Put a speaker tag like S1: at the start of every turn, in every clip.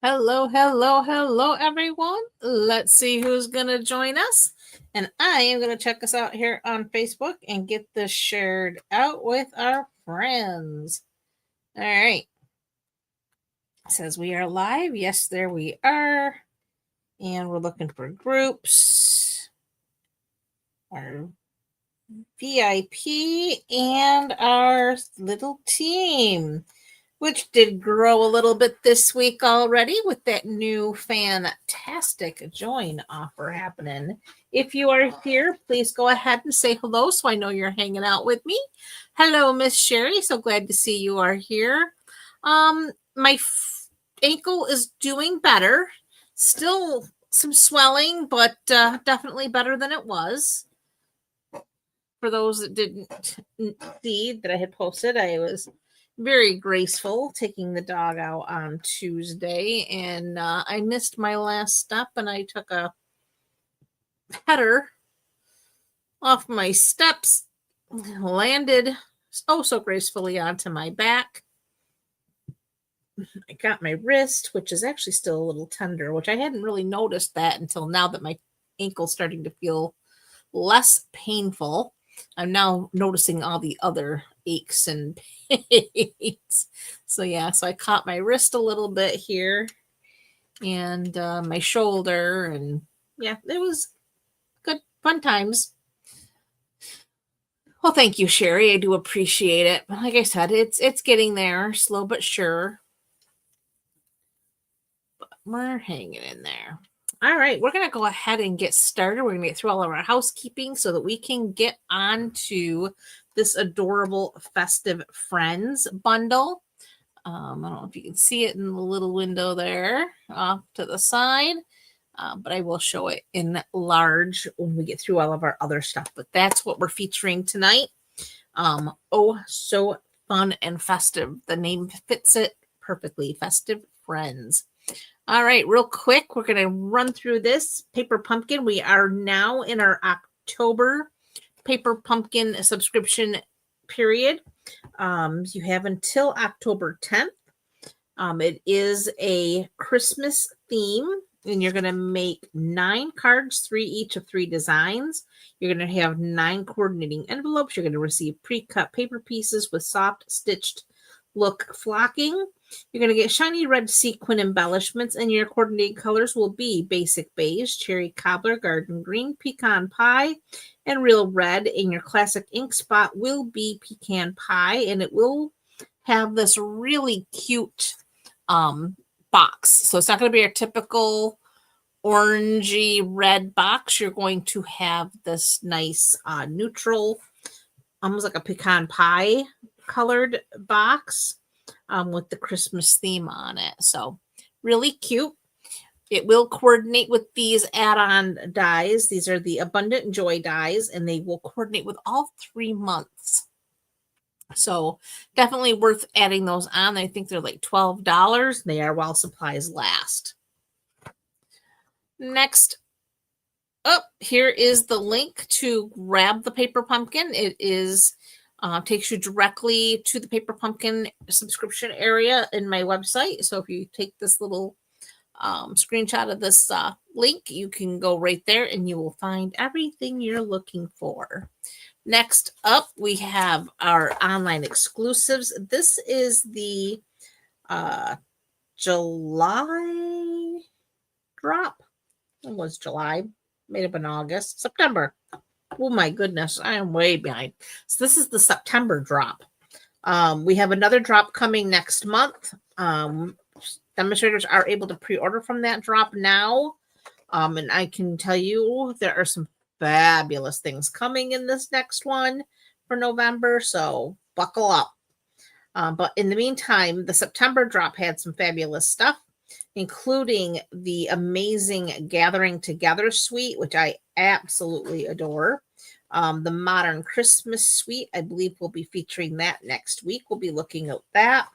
S1: Hello, hello, hello, everyone. Let's see who's going to join us. And I am going to check us out here on Facebook and get this shared out with our friends. All right. It says we are live. Yes, there we are. And we're looking for groups, our VIP, and our little team, which did grow a little bit this week already with that new fantastic join offer happening. If you are here, please go ahead and say hello so I know you're hanging out with me. Hello, Miss Sherry. So glad to see you are here. My ankle is doing better. Still some swelling, but definitely better than it was. For those that didn't see that I had posted, I was very graceful taking the dog out on Tuesday, and I missed my last step, and I took a header off my steps, landed so gracefully onto my back. I got my wrist, which is actually still a little tender, which I hadn't really noticed that until now that my ankle's starting to feel less painful. I'm now noticing all the other aches and pains. So yeah, so I caught my wrist a little bit here and my shoulder, and yeah, it was good, fun times. Well, thank you, Sherry. I do appreciate it. Like I said, it's getting there, slow but sure. But we're hanging in there. All right, we're going to go ahead and get started. We're going to get through all of our housekeeping so that we can get on to this adorable Festive Friends Bundle. I don't know if you can see it in the little window there off to the side, but I will show it in large when we get through all of our other stuff. But that's what we're featuring tonight. Oh, so fun and festive. The name fits it perfectly. Festive Friends. All right, real quick, we're going to run through this Paper Pumpkin. We are now in our October Paper Pumpkin subscription period. You have until October 10th. It is a Christmas theme, and you're going to make 9 cards, 3 each of 3 designs. You're going to have 9 coordinating envelopes. You're going to receive pre-cut paper pieces with soft stitched look flocking. You're going to get shiny red sequin embellishments, and your coordinating colors will be basic beige, cherry cobbler, garden green, pecan pie, and real red. And your classic ink spot will be pecan pie, and it will have this really cute box. So it's not going to be your typical orangey red box. You're going to have this nice neutral, almost like a pecan pie colored box with the Christmas theme on it. So really cute. It will coordinate with these add-on dies. These are the Abundant Joy dies, and they will coordinate with all 3 months. So definitely worth adding those on. I think they're like $12. They are while supplies last. Next up, here is the link to grab the Paper Pumpkin. It is takes you directly to the Paper Pumpkin subscription area in my website. So if you take this little screenshot of this link, you can go right there and you will find everything you're looking for. Next up, we have our online exclusives. This is the July drop. It was July, made up in August, September. Oh my goodness, I am way behind. So this is the September drop. We have another drop coming next month. Demonstrators are able to pre-order from that drop now. And I can tell you there are some fabulous things coming in this next one for November, so buckle up. But in the meantime, the September drop had some fabulous stuff, including the amazing Gathering Together suite, which I absolutely adore. The Modern Christmas suite, I believe we'll be featuring that next week. We'll be looking at that.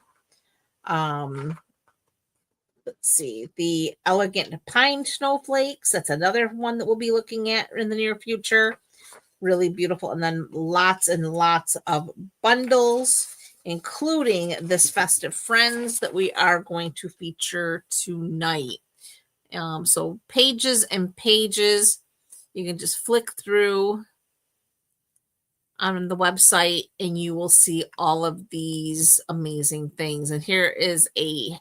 S1: Let's see, the Elegant Pine Snowflakes. That's another one that we'll be looking at in the near future. Really beautiful. And then lots and lots of bundles. including this Festive Friends that we are going to feature tonight. So pages and pages. You can just flick through on the website and you will see all of these amazing things. And here is a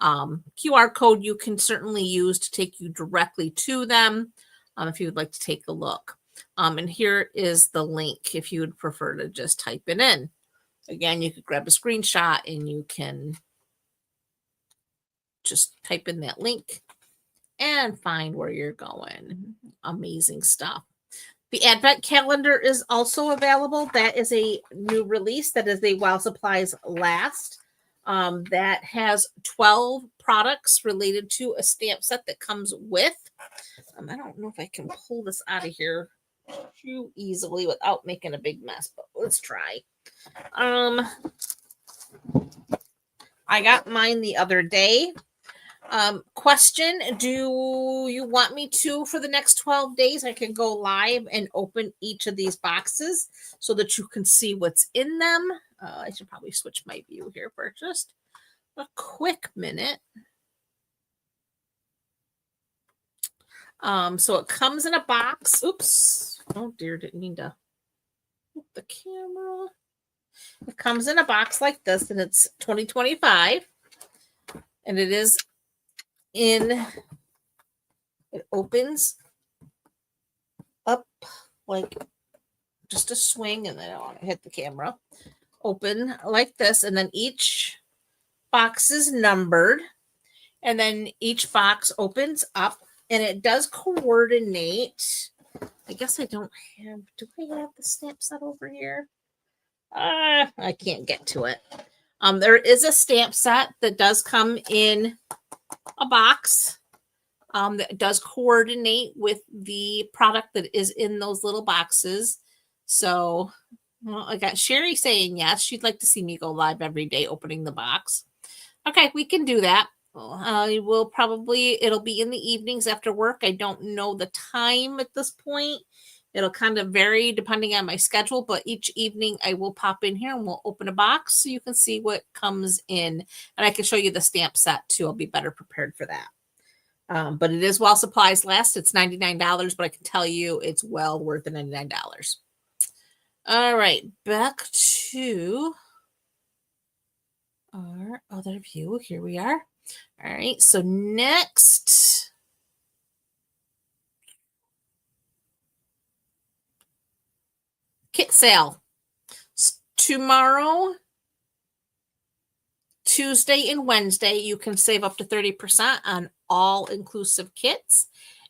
S1: QR code you can certainly use to take you directly to them if you would like to take a look. And here is the link if you would prefer to just type it in. Again, you could grab a screenshot and you can just type in that link and find where you're going. Amazing stuff. The Advent calendar is also available. That is a new release. That is a While Supplies Last. That has 12 products related to a stamp set that comes with. I don't know if I can pull this out of here too easily without making a big mess, but let's try. I got mine the other day. Question, do you want me to for the next 12 days? I can go live and open each of these boxes so that you can see what's in them. I should probably switch my view here for just a quick minute. So it comes in a box. Oops. Oh dear, didn't mean to move the camera. It comes in a box like this, and it's 2025. And it is it opens up like just a swing, and then I don't want to hit the camera. Open like this, and then each box is numbered, and then each box opens up, and it does coordinate. I guess I don't have, do I have the stamp set over here? I can't get to it. There is a stamp set that does come in a box that does coordinate with the product that is in those little boxes. So, well, I got Sherry saying yes. She'd like to see me go live every day opening the box. Okay, we can do that. It'll be in the evenings after work. I don't know the time at this point. It'll kind of vary depending on my schedule, but each evening I will pop in here and we'll open a box so you can see what comes in. And I can show you the stamp set too. I'll be better prepared for that. But it is while supplies last. It's $99, but I can tell you it's well worth the $99. All right, back to our other view. Here we are. All right, so next, kit sale. Tomorrow, Tuesday and Wednesday, you can save up to 30% on all-inclusive kits,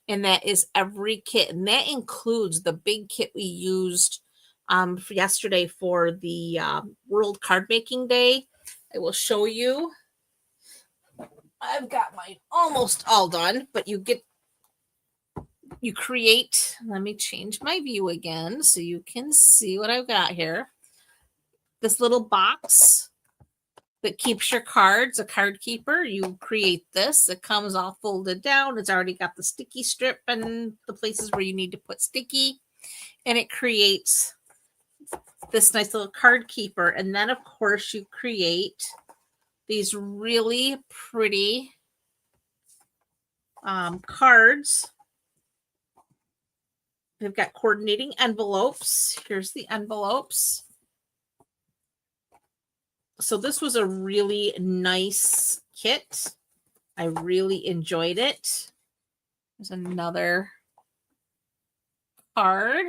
S1: and that is every kit, and that includes the big kit we used for yesterday for the World Card Making Day. I will show you. I've got mine almost all done, but you create, let me change my view again so you can see what I've got here. This little box that keeps your cards, a card keeper. You create this. It comes all folded down. It's already got the sticky strip and the places where you need to put sticky. And it creates this nice little card keeper. And then, of course, you create these really pretty cards. They've got coordinating envelopes. Here's the envelopes. So this was a really nice kit. I really enjoyed it. There's another card.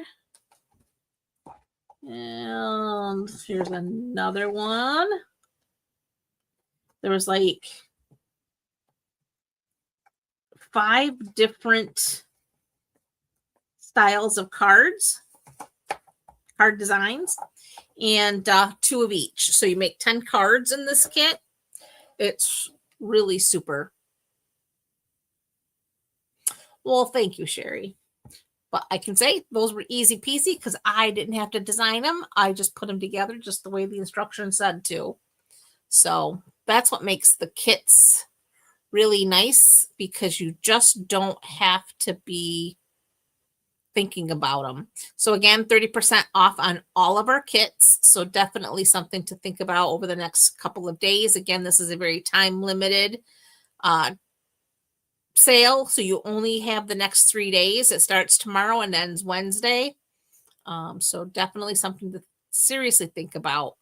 S1: And here's another one. There was like 5 different styles of cards, card designs, and 2 of each. So you make 10 cards in this kit. It's really super. Well, thank you, Sherry. But I can say those were easy peasy because I didn't have to design them. I just put them together just the way the instructions said to. So that's what makes the kits really nice, because you just don't have to be thinking about them. So again, 30% off on all of our kits. So definitely something to think about over the next couple of days. Again, this is a very time limited sale. So you only have the next 3 days. It starts tomorrow and ends Wednesday. So definitely something to seriously think about.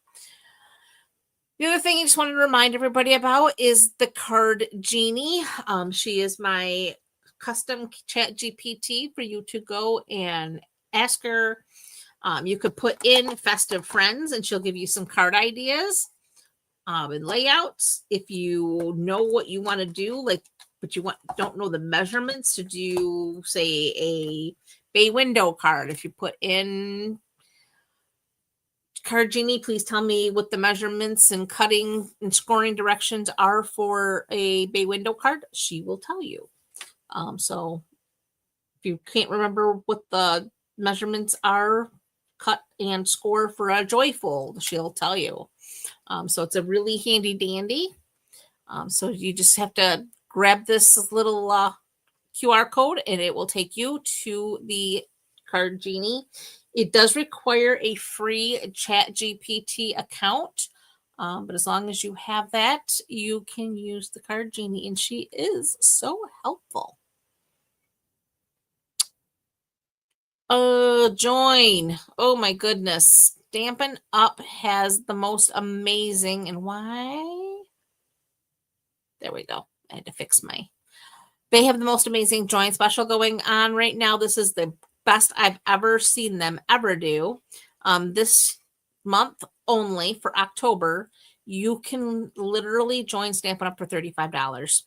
S1: The other thing I just wanted to remind everybody about is the card genie. She is my custom chat GPT for you to go and ask her. You could put in Festive Friends and she'll give you some card ideas and layouts. If you know what you want to do, but you don't know the measurements to do, say, a bay window card. If you put in Card Genie, please tell me what the measurements and cutting and scoring directions are for a bay window card. She will tell you. So if you can't remember what the measurements are, cut and score for a joyful, she'll tell you. So it's a really handy dandy. So you just have to grab this little QR code and it will take you to the Card Genie. It does require a free Chat GPT account, but as long as you have that, you can use the Card Genie, and she is so helpful. Join. Oh my goodness. Stampin' Up has the most amazing, and why? There we go. I had to fix they have the most amazing join special going on right now. This is the best I've ever seen them ever do. This month only for October, you can literally join Stampin' Up for $35.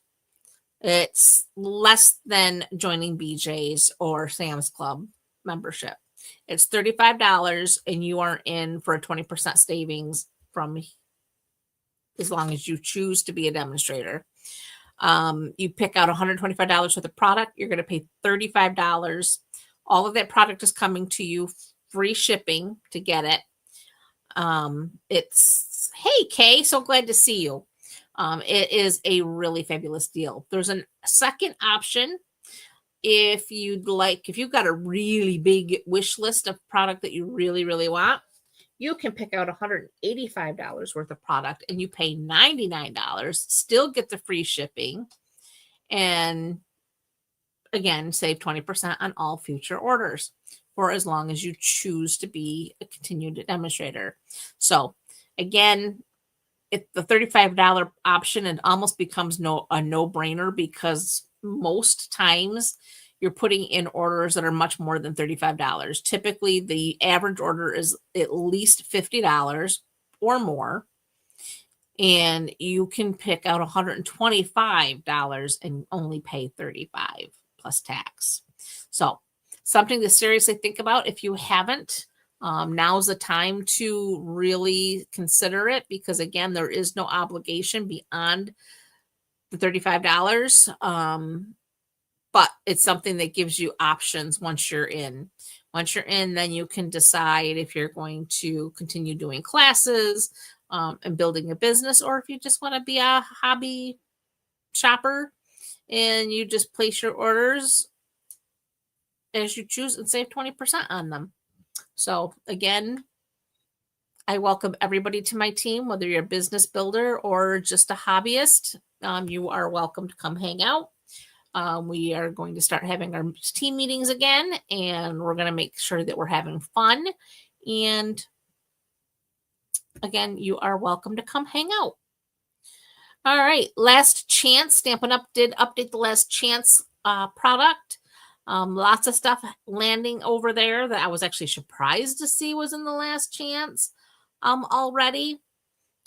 S1: It's less than joining BJ's or Sam's Club membership. It's $35 and you are in for a 20% savings from as long as you choose to be a demonstrator. You pick out $125 worth of product, you're going to pay $35. All of that product is coming to you, free shipping to get it. It's, hey, Kay, so glad to see you. It is a really fabulous deal. There's a second option. If you've got a really big wish list of product that you really, really want, you can pick out $185 worth of product and you pay $99, still get the free shipping, and again, save 20% on all future orders for as long as you choose to be a continued demonstrator. So again, it's the $35 option, it almost becomes a no-brainer because most times you're putting in orders that are much more than $35. Typically, the average order is at least $50 or more, and you can pick out $125 and only pay $35 plus tax. So something to seriously think about if you haven't. Now's the time to really consider it because, again, there is no obligation beyond the $35. But it's something that gives you options once you're in. Once you're in, then you can decide if you're going to continue doing classes and building a business, or if you just want to be a hobby shopper and you just place your orders as you choose and save 20% on them. So again, I welcome everybody to my team, whether you're a business builder or just a hobbyist. You are welcome to come hang out. We are going to start having our team meetings again, and we're going to make sure that we're having fun. And again, you are welcome to come hang out. All right, Last Chance. Stampin' Up did update the Last Chance product. Lots of stuff landing over there that I was actually surprised to see was in the Last Chance already.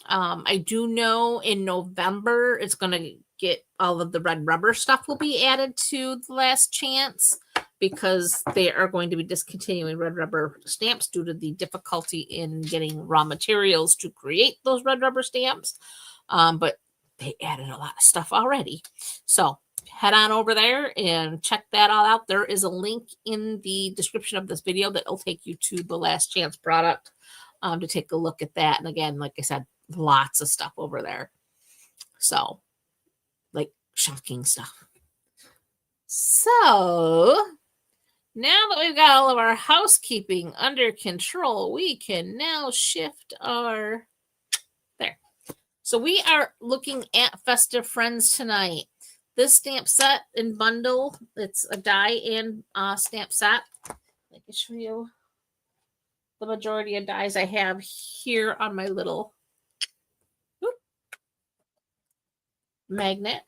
S1: I do know in November it's going to get all of the red rubber stuff will be added to the Last Chance because they are going to be discontinuing red rubber stamps due to the difficulty in getting raw materials to create those red rubber stamps. But they added a lot of stuff already. So head on over there and check that all out. There is a link in the description of this video that will take you to the Last Chance product to take a look at that. And again, like I said, lots of stuff over there. So, like, shocking stuff. So Now that we've got all of our housekeeping under control, we can now shift our, there. So we are looking at Festive Friends tonight. This stamp set and bundle, it's a die and stamp set. I can show you the majority of dies I have here on my little magnet.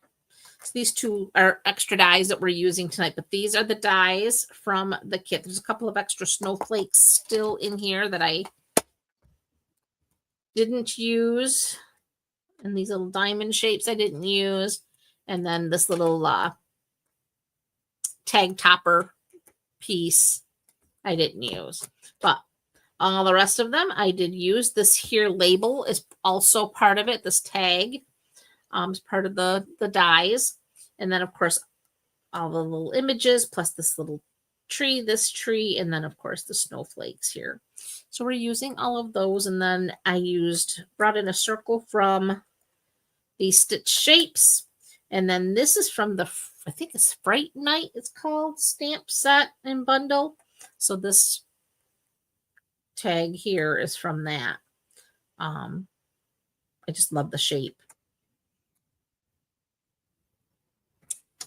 S1: So these two are extra dies that we're using tonight, but these are the dies from the kit. There's a couple of extra snowflakes still in here that I didn't use. And these little diamond shapes I didn't use. And then this little tag topper piece I didn't use. But all the rest of them I did use. This here label is also part of it. This tag is part of the dies. And then, of course, all the little images plus this little tree, this tree, and then, of course, the snowflakes here. So we're using all of those. And then I brought in a circle from the Stitch Shapes. And then this is from the, I think it's Fright Night, it's called, stamp set and bundle. So this tag here is from that. I just love the shape.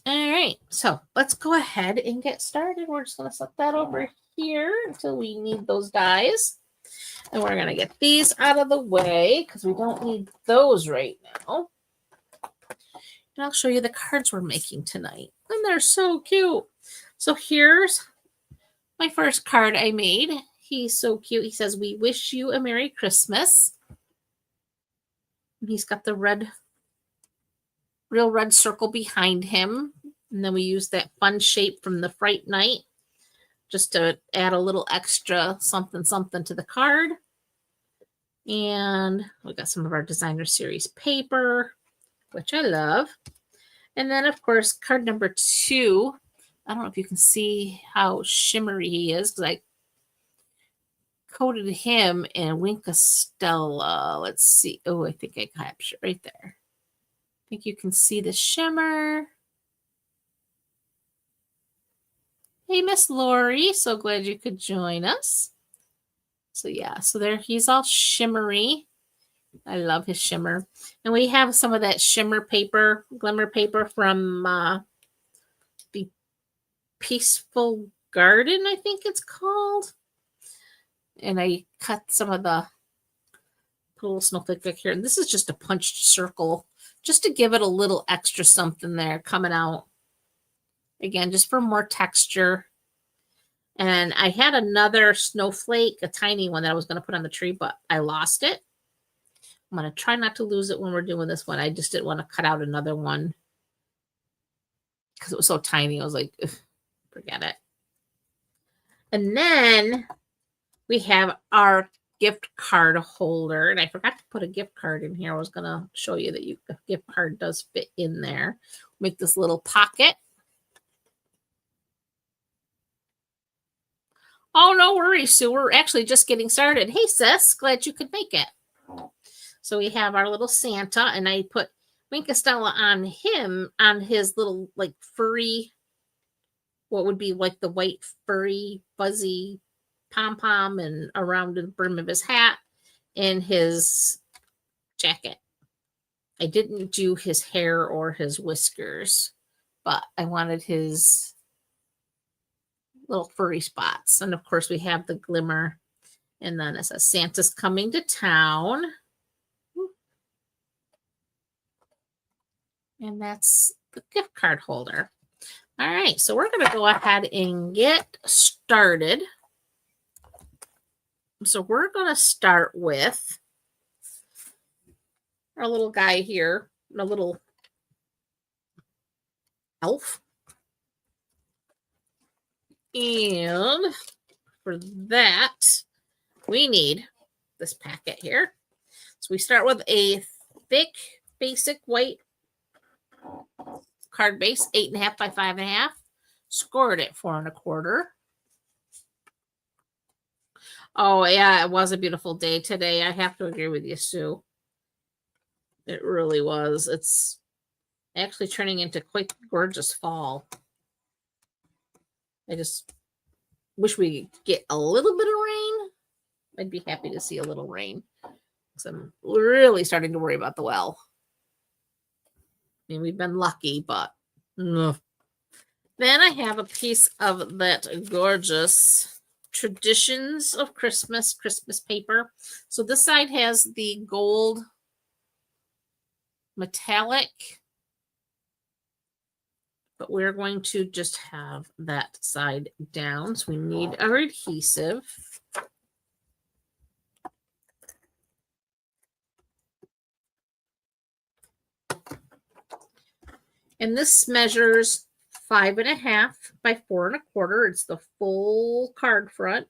S1: All right, so let's go ahead and get started. We're just going to set that over here until we need those dies. And we're going to get these out of the way because we don't need those right now. And I'll show you the cards we're making tonight. And they're so cute. So here's my first card I made. He's so cute. He says, "We wish you a Merry Christmas." And he's got the real red circle behind him. And then we use that fun shape from the Fright Night just to add a little extra something to the card. And we got some of our designer series paper, which I love. And then, of course, card number 2. I don't know if you can see how shimmery he is because I coated him in Winka Stella. Let's see. Oh, I think I captured right there. I think you can see the shimmer. Hey, Miss Lori. So glad you could join us. So, yeah. So there he's all shimmery. I love his shimmer. And we have some of that shimmer paper, glimmer paper from the Peaceful Garden, I think it's called. And I cut some of the little snowflake back here. And this is just a punched circle just to give it a little extra something there coming out. Again, just for more texture. And I had another snowflake, a tiny one that I was going to put on the tree, but I lost it. I'm going to try not to lose it when we're doing this one. I just didn't want to cut out another one because it was so tiny. I was like, forget it. And then we have our gift card holder. And I forgot to put a gift card in here. I was going to show you that a gift card does fit in there. Make this little pocket. Oh, no worries, Sue. We're actually just getting started. Hey, sis. Glad you could make it. So we have our little Santa, and I put Winka Stella on him, on his little, like, furry, what would be like the white, furry, fuzzy pom-pom and around the brim of his hat and his jacket. I didn't do his hair or his whiskers, but I wanted his little furry spots. And, of course, we have the glimmer. And then it says, "Santa's coming to town." And that's the gift card holder. All right, so we're going to go ahead and get started. So we're going to start with our little guy here, a little elf. And for that, we need this packet here. So we start with a thick, basic white card base, 8.5 by 5.5. Scored it 4 1/4. Oh, yeah, it was a beautiful day today. I have to agree with you, Sue. It really was. It's actually turning into quite gorgeous fall. I just wish we could get a little bit of rain. I'd be happy to see a little rain. So I'm really starting to worry about the well. I mean, we've been lucky, but ugh. Then I have a piece of that gorgeous Traditions of Christmas paper. So this side has the gold metallic, but we're going to just have that side down. So we need our adhesive. And this measures 5.5 by 4.25. It's the full card front.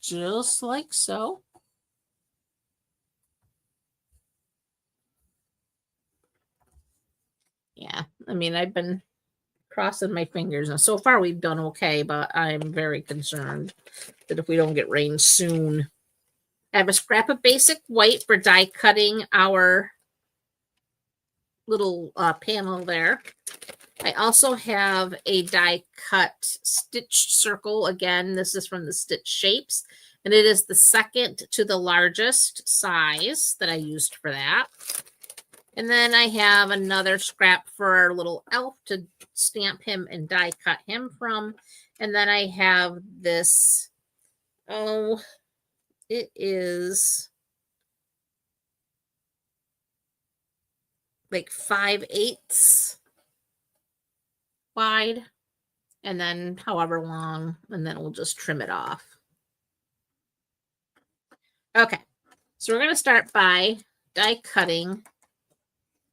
S1: Just like so. Yeah, I mean, I've been crossing my fingers, and so far we've done okay, but I'm very concerned that if we don't get rain soon. I have a scrap of basic white for die cutting our little panel there. I also have a die cut stitched circle. Again, this is from the Stitch Shapes, and it is the second to the largest size that I used for that. And then I have another scrap for our little elf to stamp him and die cut him from. And then I have this, oh, it is like 5/8 wide, and then however long, and then we'll just trim it off. Okay, so we're going to start by die cutting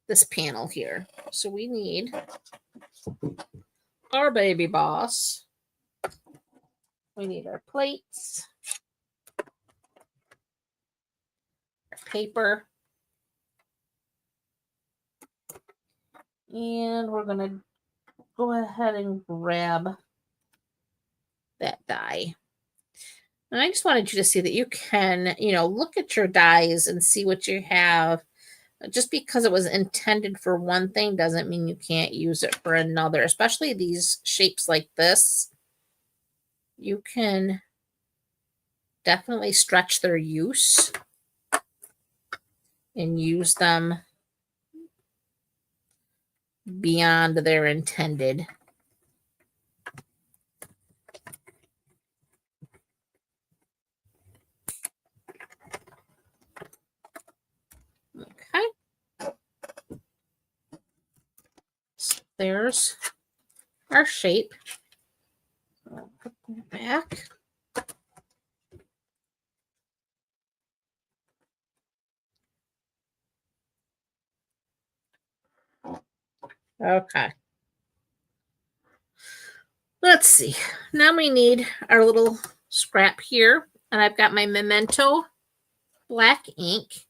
S1: this panel here. So we need our baby boss. We need our plates, our paper, and we're going to go ahead and grab that die. And I just wanted you to see that you can, look at your dies and see what you have. Just because it was intended for one thing doesn't mean you can't use it for another, especially these shapes like this. You can definitely stretch their use and use them beyond their intended. Okay. So there's our shape. I'll put that back. Okay. Let's see. Now we need our little scrap here. And I've got my Memento black ink.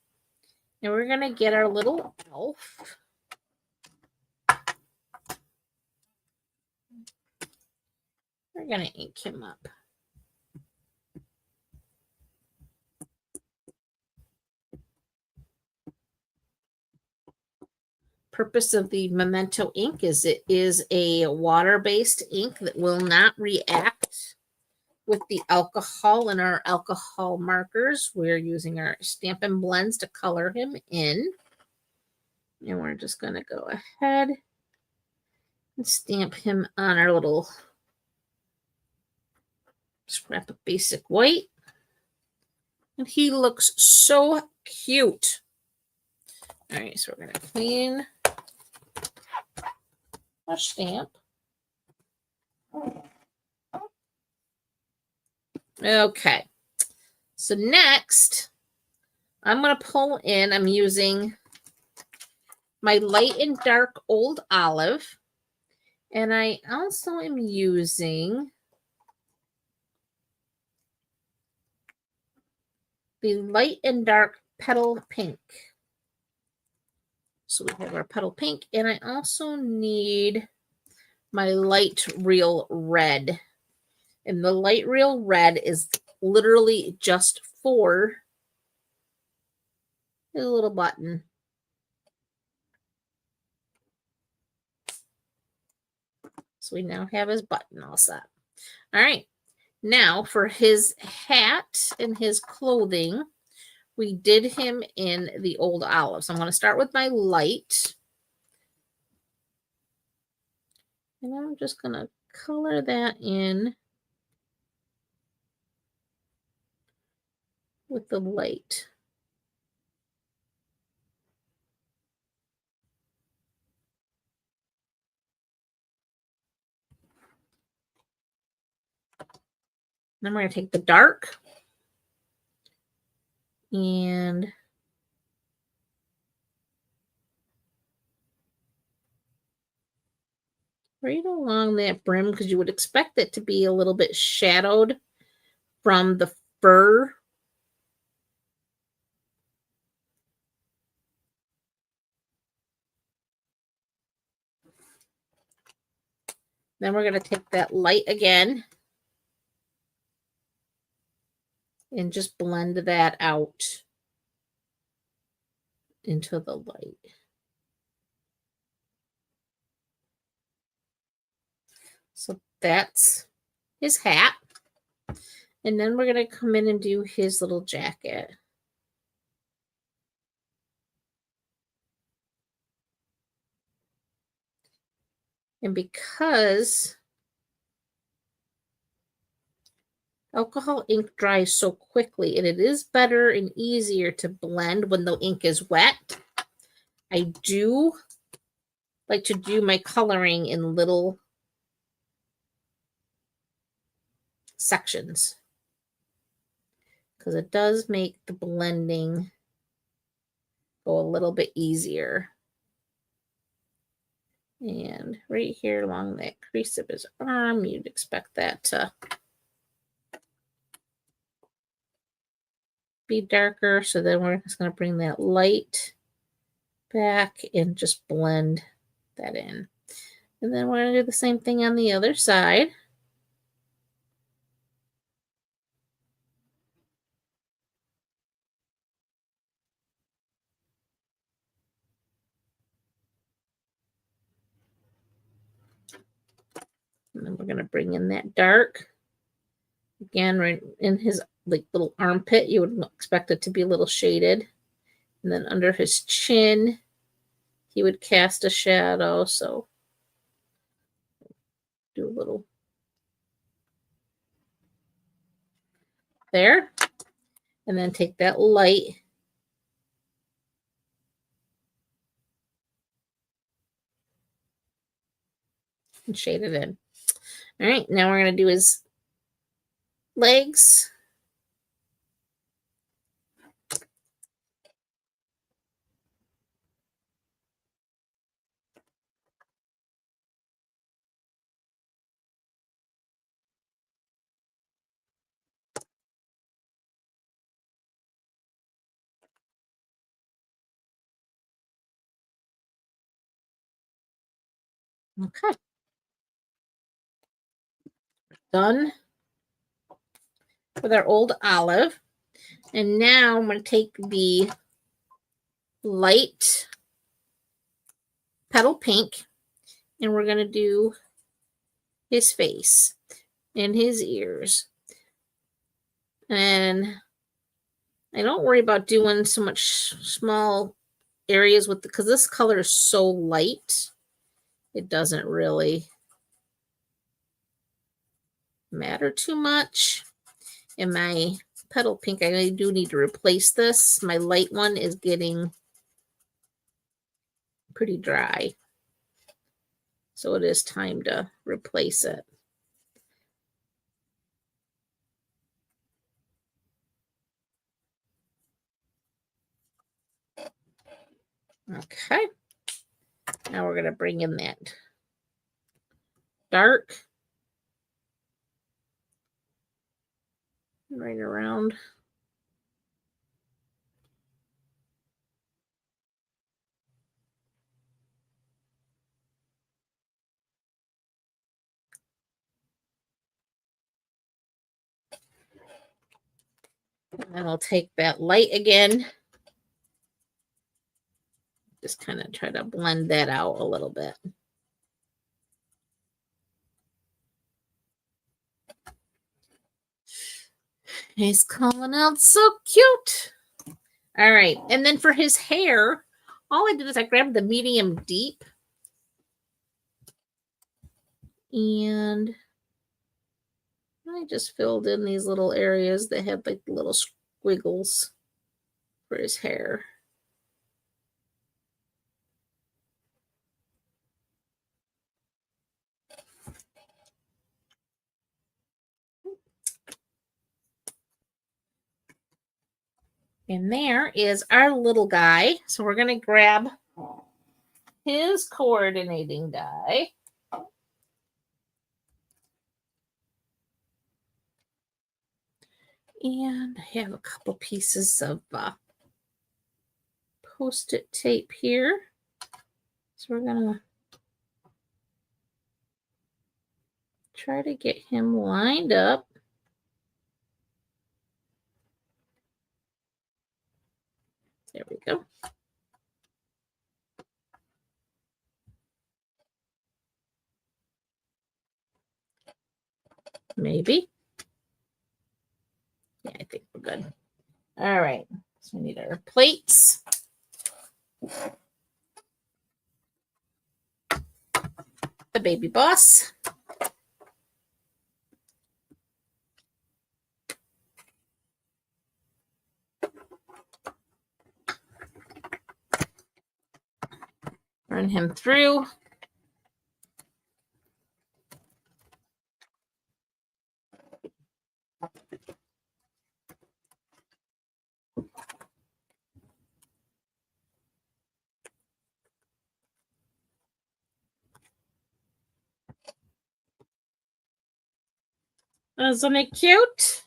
S1: And we're going to get our little elf. We're going to ink him up. Purpose of the Memento ink is it is a water-based ink that will not react with the alcohol in our alcohol markers. We're using our Stampin' Blends to color him in. And we're just going to go ahead and stamp him on our little scrap of basic white. And he looks so cute. All right, so we're going to clean our stamp. Okay, so next I'm going to pull in, I'm using my light and dark old olive, and I also am using the light and dark petal pink. So we have our petal pink, and I also need my light real red. And the light real red is literally just for a little button. So we now have his button all set. All right. Now for his hat and his clothing, we did him in the old olive. So I'm going to start with my light. And I'm just going to color that in with the light. Then we're going to take the dark and right along that brim, because you would expect it to be a little bit shadowed from the fur. Then we're going to take that light again and just blend that out into the light. So that's his hat. And then we're going to come in and do his little jacket. And because alcohol ink dries so quickly, and it is better and easier to blend when the ink is wet, I do like to do my coloring in little sections because it does make the blending go a little bit easier. And right here along that crease of his arm, you'd expect that to be darker. So then we're just going to bring that light back and just blend that in. And then we're going to do the same thing on the other side. And then we're going to bring in that dark. Again, right in his like little armpit, you would expect it to be a little shaded. And then under his chin, he would cast a shadow. So do a little there. And then take that light and shade it in. All right, now we're going to do his legs. Okay. Done with our old olive. And now I'm going to take the light petal pink and we're going to do his face and his ears. And I don't worry about doing so much small areas with because this color is so light. It doesn't really matter too much. And my petal pink, I do need to replace this. My light one is getting pretty dry. So it is time to replace it. Okay. Now we're going to bring in that dark right around. And then I'll take that light again. Just kind of try to blend that out a little bit. He's calling out so cute. All right. And then for his hair, all I did is I grabbed the medium deep. And I just filled in these little areas that had like little squiggles for his hair. And there is our little guy. So we're going to grab his coordinating die. And I have a couple pieces of Post-it tape here. So we're going to try to get him lined up. There we go. Maybe. Yeah, I think we're good. All right. So we need our plates. The baby boss. Run him through. Isn't it cute?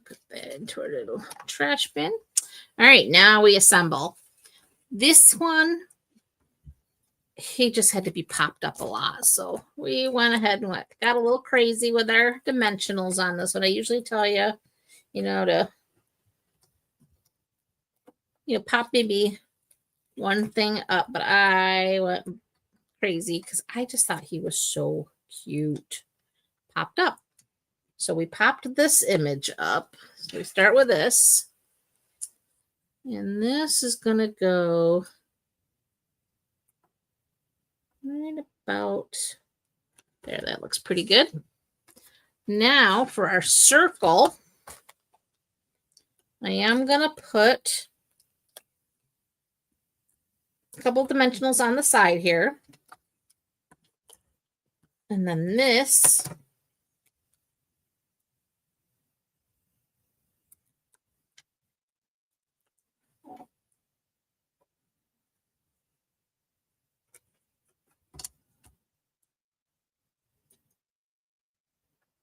S1: Put that into our little trash bin. All right, now we assemble. This one, he just had to be popped up a lot. So we went ahead and got a little crazy with our dimensionals on this one. I usually tell you, to, pop maybe one thing up, but I went crazy because I just thought he was so cute. Popped up. So we popped this image up. So we start with this. And this is going to go right about there. That looks pretty good. Now for our circle, I am going to put a couple dimensionals on the side here. And then this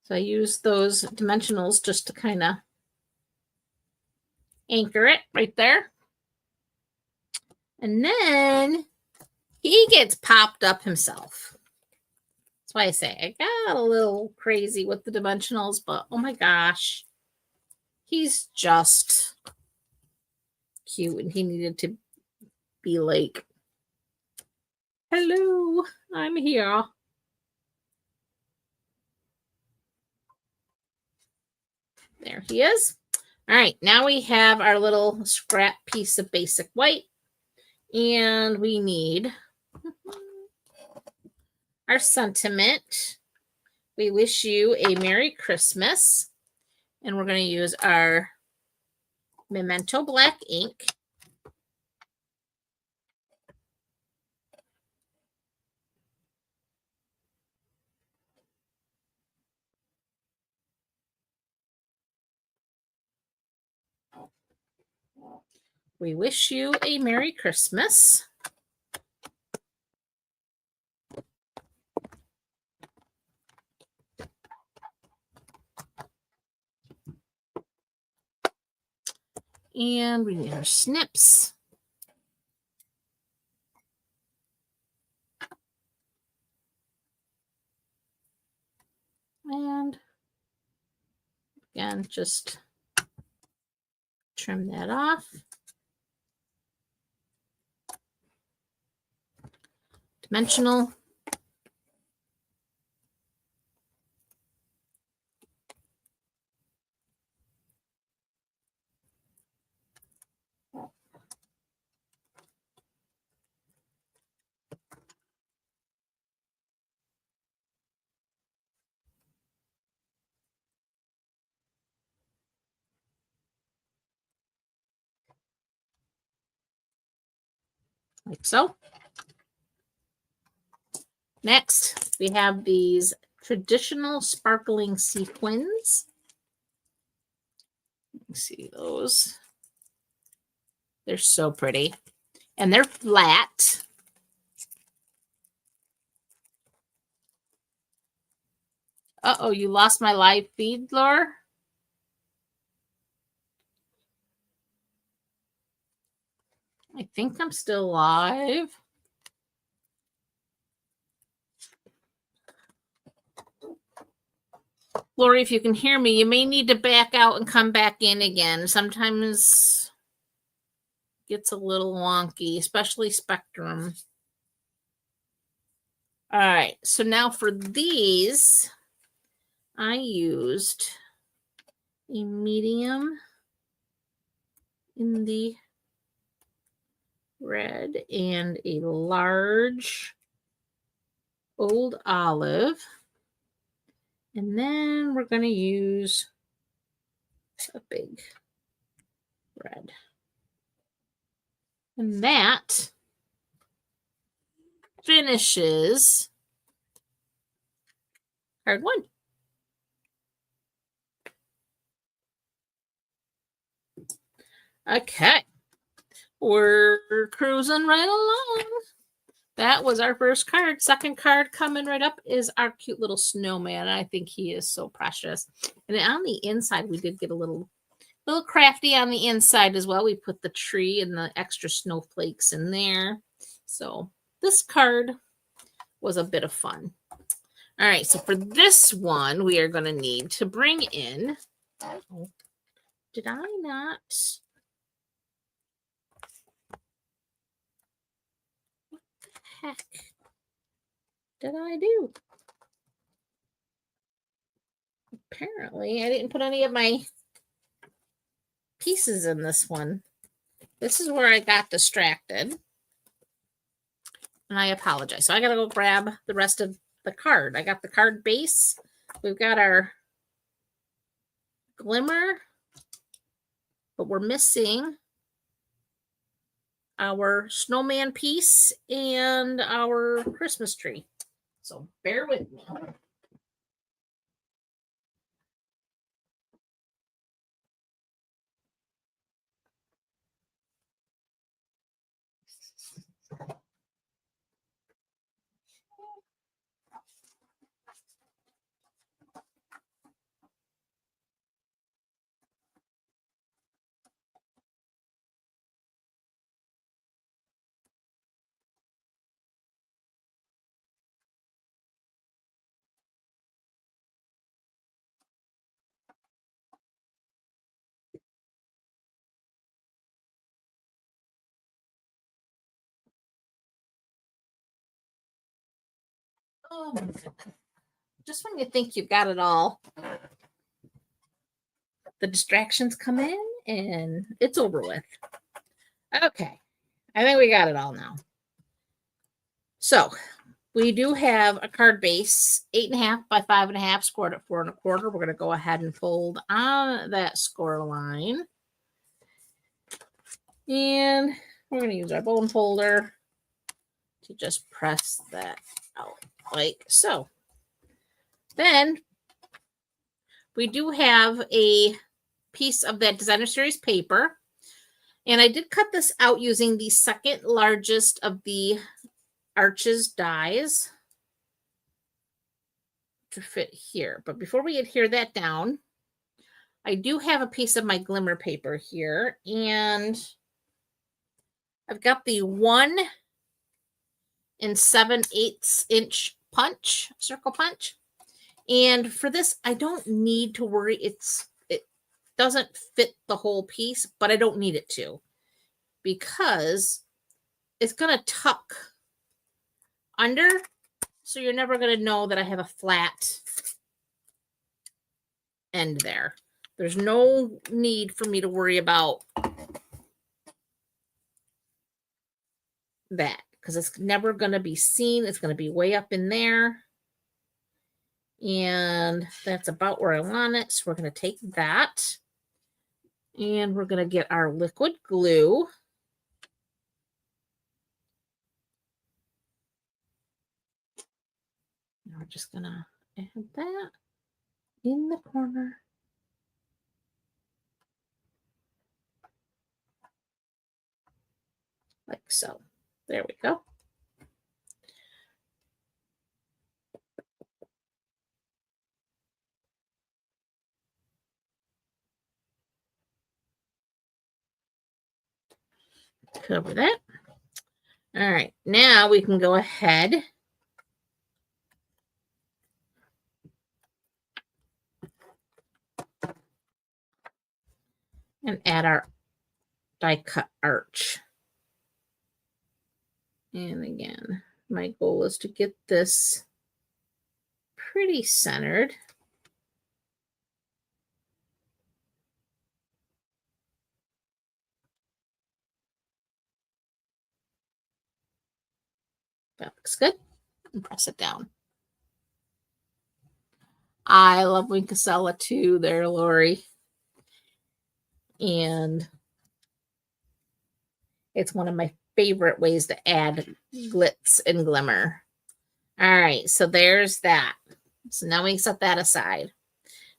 S1: so I use those dimensionals just to kind of anchor it right there. And then he gets popped up himself. That's why I say I got a little crazy with the dimensionals, but oh my gosh, he's just cute and he needed to be like, hello, I'm here. There he is. All right, now we have our little scrap piece of basic white, and we need our sentiment. We wish you a Merry Christmas, and we're going to use our Memento black ink. We wish you a Merry Christmas. And we need our snips. And again, just trim that off. Dimensional. like so. Next, we have these traditional sparkling sequins. See those. They're so pretty. And they're flat. Uh-oh, you lost my live feed, Laura? I think I'm still live. Lori, if you can hear me, you may need to back out and come back in again. Sometimes it gets a little wonky, especially Spectrum. All right, so now for these, I used a medium in the red and a large old olive. And then we're going to use a big red. And that finishes card 1. Okay. We're cruising right along. That was our first card. Second card coming right up is our cute little snowman. I think he is so precious. And on the inside, we did get a little crafty on the inside as well. We put the tree and the extra snowflakes in there. So this card was a bit of fun. All right, so for this one, we are going to need to bring in, oh, did I not? What the heck did I do? Apparently, I didn't put any of my pieces in this one. This is where I got distracted. And I apologize. So I got to go grab the rest of the card. I got the card base. We've got our glimmer, but we're missing our snowman piece and our Christmas tree. So bear with me. Oh, just when you think you've got it all, the distractions come in and it's over with. Okay, I think we got it all now. So we do have a card base, 8.5 by 5.5, scored at 4 1/4. We're going to go ahead and fold on that score line. And we're going to use our bone folder to just press that out like so. Then we do have a piece of that designer series paper. And I did cut this out using the second largest of the Arches dies to fit here. But before we adhere that down, I do have a piece of my glimmer paper here. And I've got the 1 7/8 inch punch, circle punch. And for this, I don't need to worry. It doesn't fit the whole piece, but I don't need it to, because it's going to tuck under. So you're never going to know that I have a flat end there. There's no need for me to worry about that, because it's never going to be seen. It's going to be way up in there. And that's about where I want it. So we're going to take that and we're going to get our liquid glue. we're just gonna add that in the corner. Like so. There we go. Cover that. All right, now we can go ahead and add our die cut arch. And again, my goal is to get this pretty centered. That looks good. And press it down. I love Wink Casella too there, Lori. And it's one of my favorite ways to add glitz and glimmer. All right, so there's that. So now we set that aside.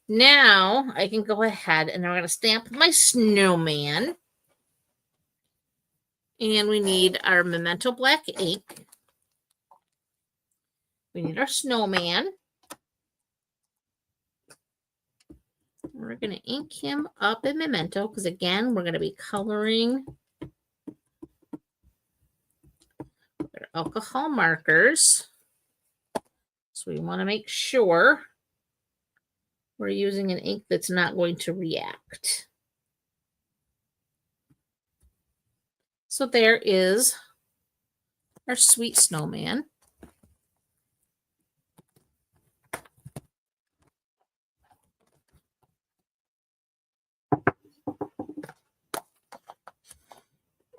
S1: Now I can go ahead and I'm going to stamp my snowman. And we need our Memento black ink. We need our snowman. We're going to ink him up in Memento because, again, we're going to be coloring with our alcohol markers. So we want to make sure we're using an ink that's not going to react. So there is our sweet snowman.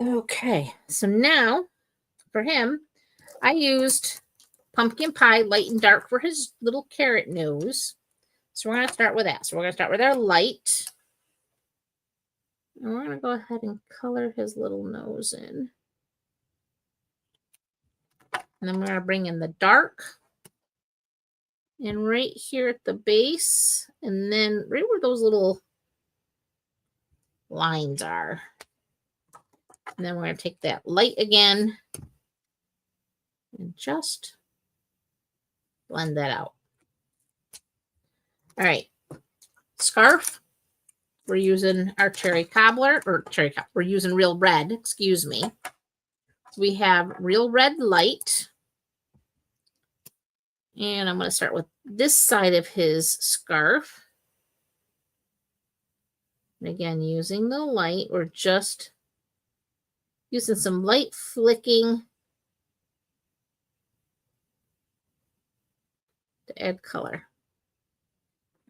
S1: Okay, so now for him, I used pumpkin pie light and dark for his little carrot nose. So we're going to start with that. So we're going to start with our light. And we're going to go ahead and color his little nose in. And then we're going to bring in the dark. And right here at the base. And then right where those little lines are. And then we're going to take that light again. And just blend that out. All right. Scarf. We're using our cherry cobbler, or cherry cobbler. We're using real red, excuse me. So we have real red light. And I'm going to start with this side of his scarf. And again, using the light, we're just using some light flicking to add color.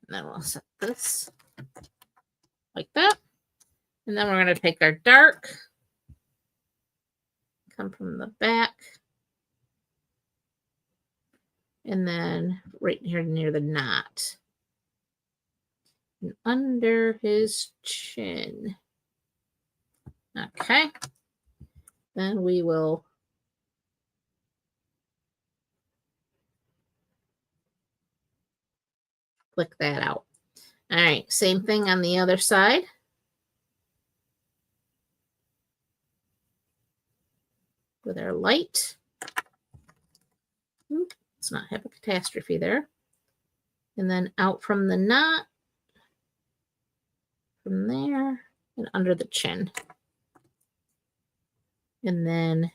S1: And then we'll set this like that. And then we're going to take our dark, come from the back, and then right here near the knot. And under his chin. Okay. Then we will flick that out. All right, same thing on the other side. With our light. Let's not have a catastrophe there. And then out from the knot. From there and under the chin. And then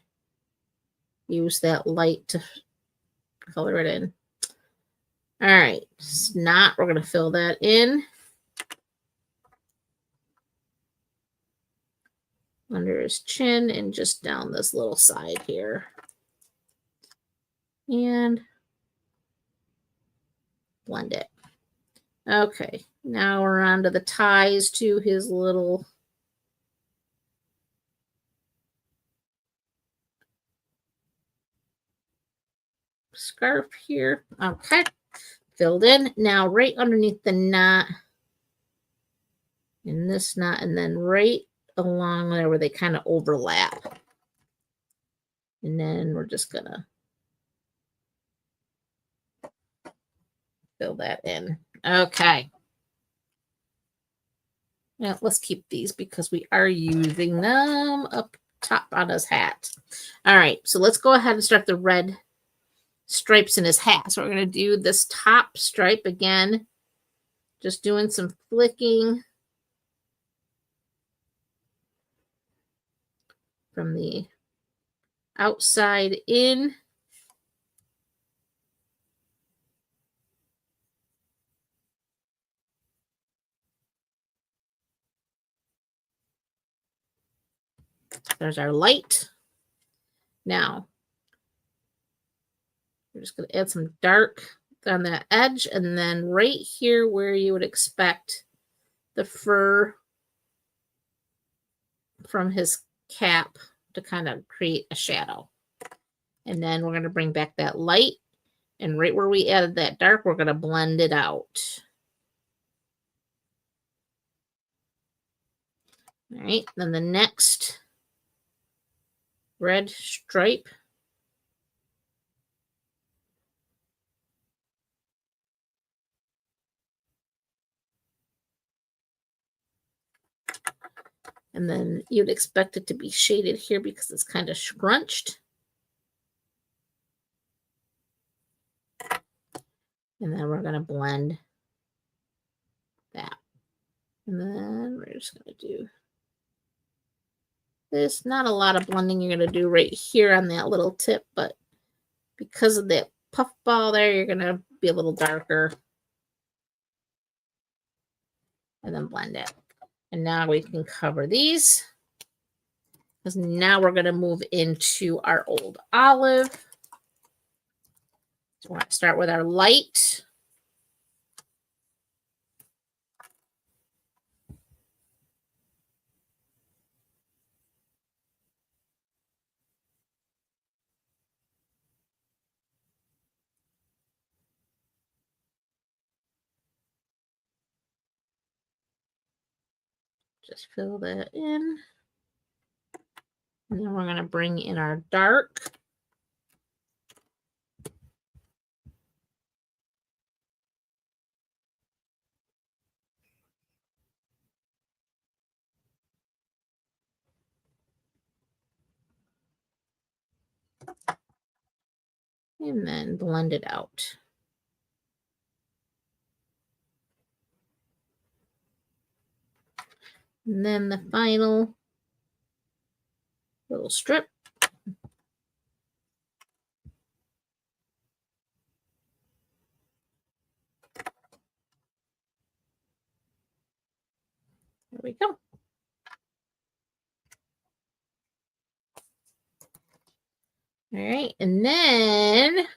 S1: use that light to color it in. All right, snot, we're going to fill that in. Under his chin and just down this little side here. And blend it. Okay, now we're on to the ties to his little scarf here. Okay, filled in. Now right underneath the knot, in this knot, and then right along there where they kind of overlap. And then we're just gonna Fill that in. Okay. Now let's keep these because we are using them up top on his hat. All right, so let's go ahead and start the red stripes in his hat. So we're going to do this top stripe again, just doing some flicking from the outside in. There's our light. Now, we're just going to add some dark on that edge, and then right here where you would expect the fur from his cap to kind of create a shadow. And then we're going to bring back that light, and right where we added that dark, we're going to blend it out. All right, then the next red stripe. And then you'd expect it to be shaded here because it's kind of scrunched. And then we're going to blend that. And then we're just going to do this. Not a lot of blending you're going to do right here on that little tip, but because of that puff ball there, you're going to be a little darker. And then blend it. And now we can cover these. Because now we're going to move into our old olive. So we're going to start with our light. Just fill that in. And then we're going to bring in our dark. And then blend it out. And then the final little strip. There we go. All right, and then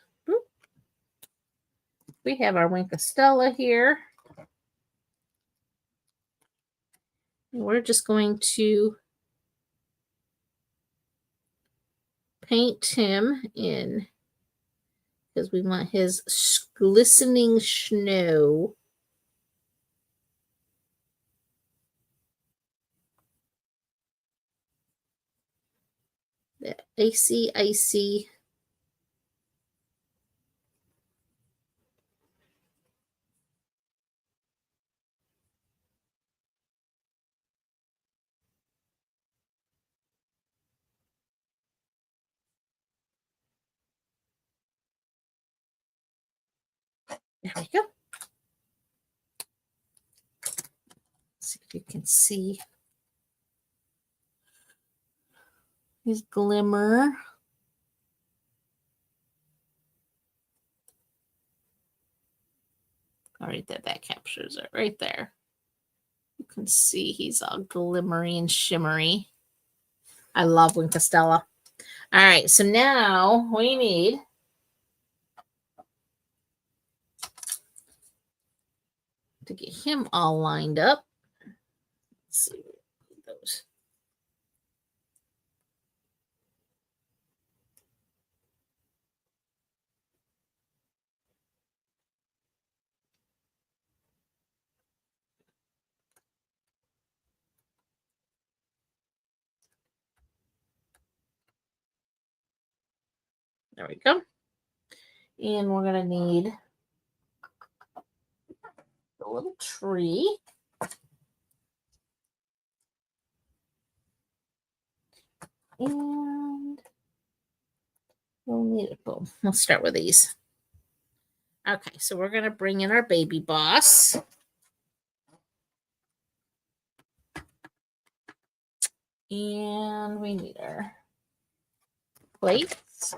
S1: we have our Winkostella here. And we're just going to paint him in because we want his glistening snow. That icy, icy. There we go. See if you can see his glimmer. All right, that captures it right there. You can see he's all glimmery and shimmery. I love Winkostella. All right, so now we need to get him all lined up. Let's see those. There we go. And we're going to need little tree. And we'll need it. Boom. Let's start with these. Okay, so we're going to bring in our baby boss. And we need our plates.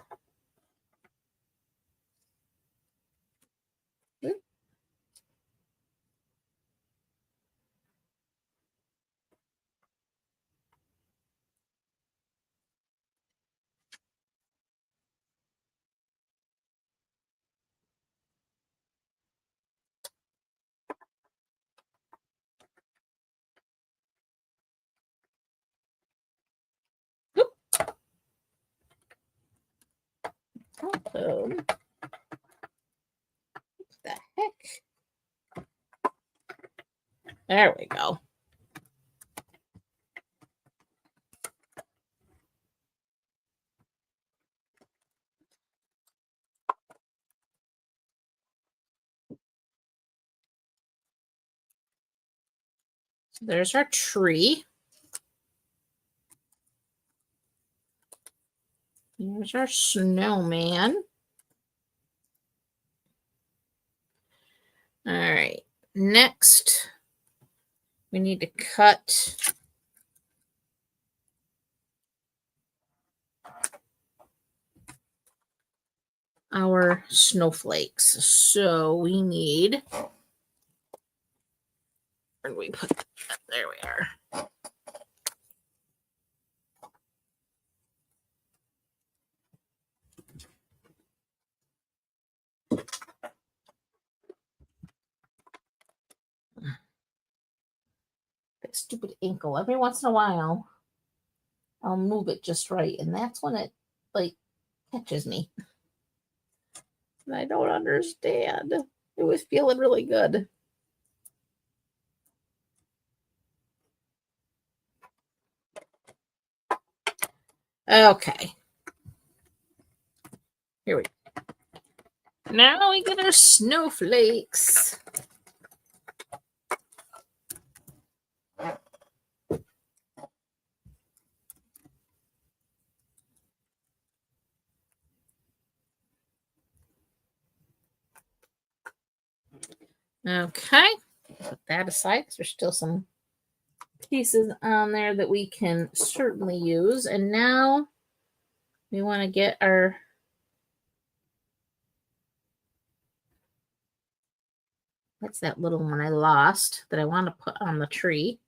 S1: Boom. What the heck? There we go. So there's our tree. Here's our snowman. All right. Next, we need to cut our snowflakes. So we need, where do we put that? There we are. That stupid ankle. Every once in a while, I'll move it just right, and that's when it like catches me. And I don't understand. It was feeling really good. Okay. Here we go. Now we get our snowflakes. Okay. Put that aside because there's still some pieces on there that we can certainly use. And now we want to get our what's that little one I lost that I want to put on the tree.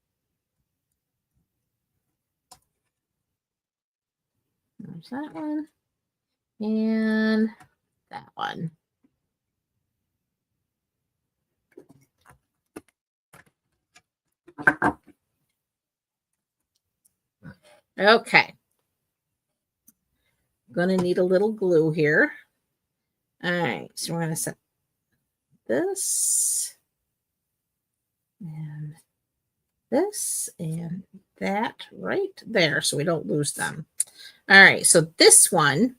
S1: There's that one. And that one. Okay. Gonna need a little glue here. All right, so we're gonna set this and this and that right there so we don't lose them. All right, so this one,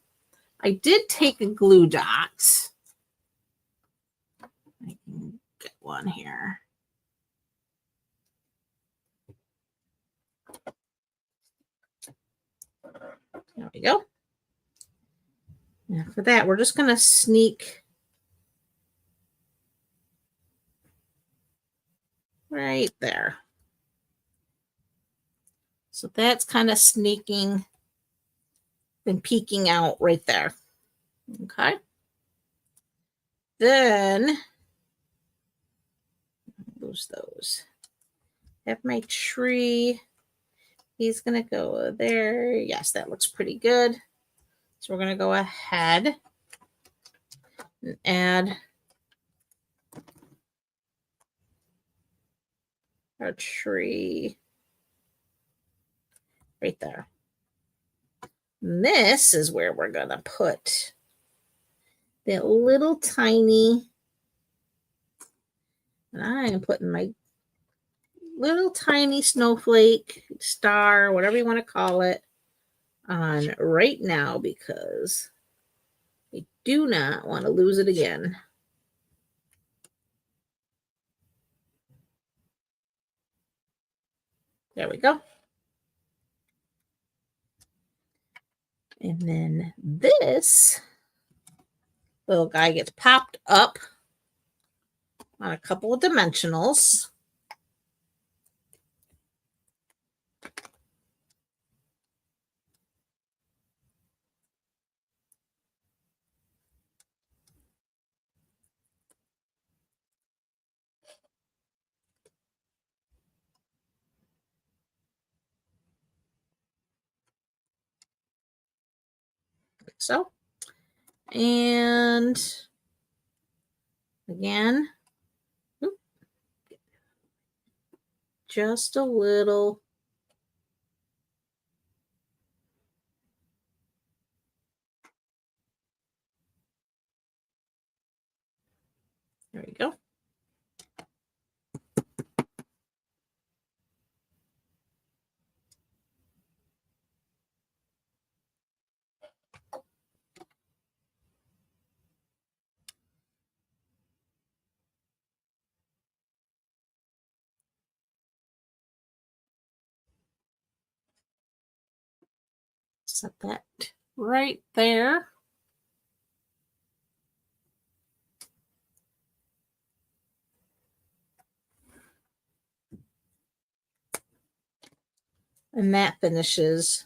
S1: I did take a glue dot. I can get one here. There we go. And for that, we're just going to sneak right there. So that's kind of sneaking and peeking out right there. Okay. Then, lose those. Have my tree. He's going to go there. Yes, that looks pretty good. So we're going to go ahead and add our tree right there. And this is where we're going to put that little tiny, and I am putting my little tiny snowflake, star, whatever you want to call it, on right now because I do not want to lose it again. There we go. And then this little guy gets popped up on a couple of dimensionals. Like so. And again, just a little. There we go. Set that right there. And that finishes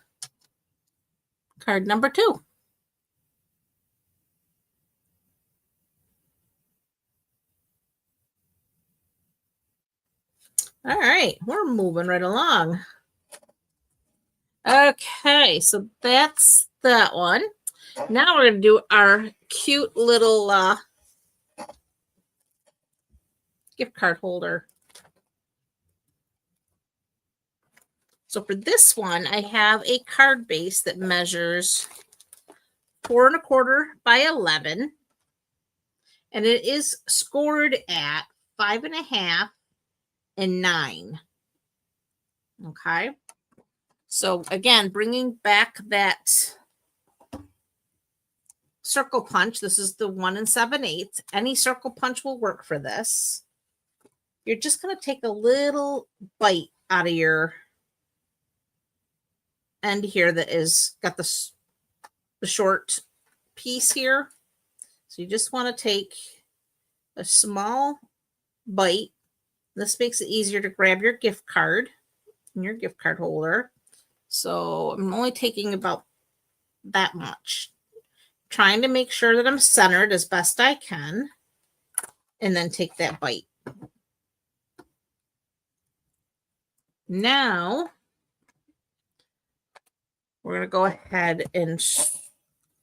S1: card number 2. All right, we're moving right along. Okay, so that's that one. Now we're going to do our cute little gift card holder. So for this one, I have a card base that measures 4 1/4 by 11. And it is scored at 5.5 and 9. Okay. So again, bringing back that circle punch. This is the 1 7/8. Any circle punch will work for this. You're just going to take a little bite out of your end here that is got the short piece here. So you just want to take a small bite. This makes it easier to grab your gift card in your gift card holder. So I'm only taking about that much. Trying to make sure that I'm centered as best I can. And then take that bite. Now, we're going to go ahead and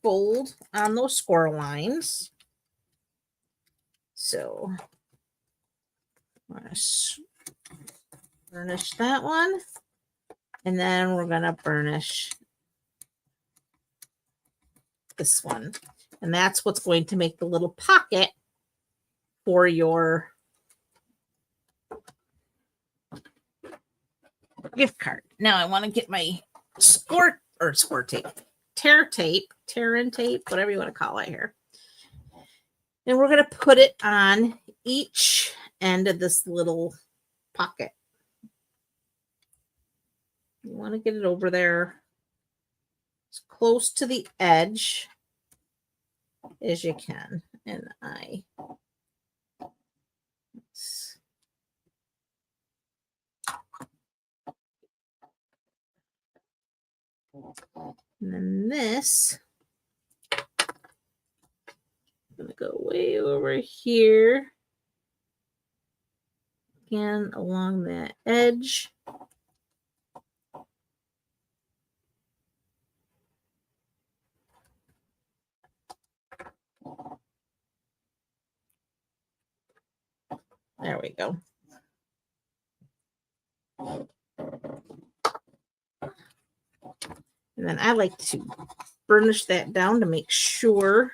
S1: fold on those score lines. So, I'm going to burnish that one. And then we're going to burnish this one. And that's what's going to make the little pocket for your gift card. Now I want to get my score tape, tear and tape, whatever you want to call it here. And we're going to put it on each end of this little pocket. You want to get it over there as close to the edge as you can. And and then this, I'm going to go way over here. Again, along that edge. There we go. And then I like to burnish that down to make sure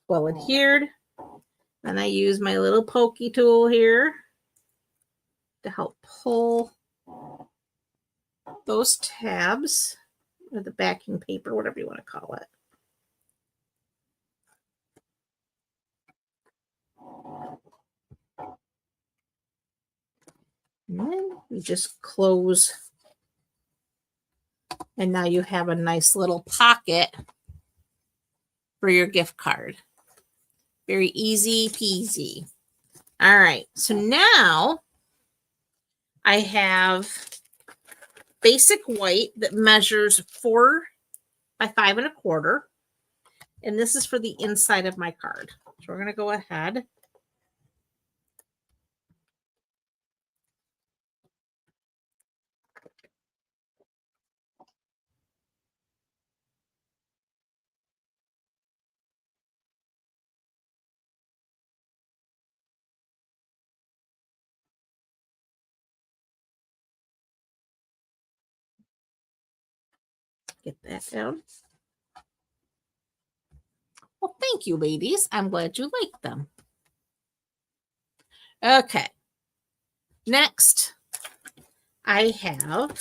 S1: well adhered. Then I use my little pokey tool here to help pull those tabs or the backing paper, whatever you want to call it. And then you just close. And now you have a nice little pocket for your gift card. Very easy peasy. All right. So now I have basic white that measures 4 by 5 1/4. And this is for the inside of my card. So we're going to go ahead. Get that down. Well, thank you, ladies. I'm glad you like them. Okay. Next, I have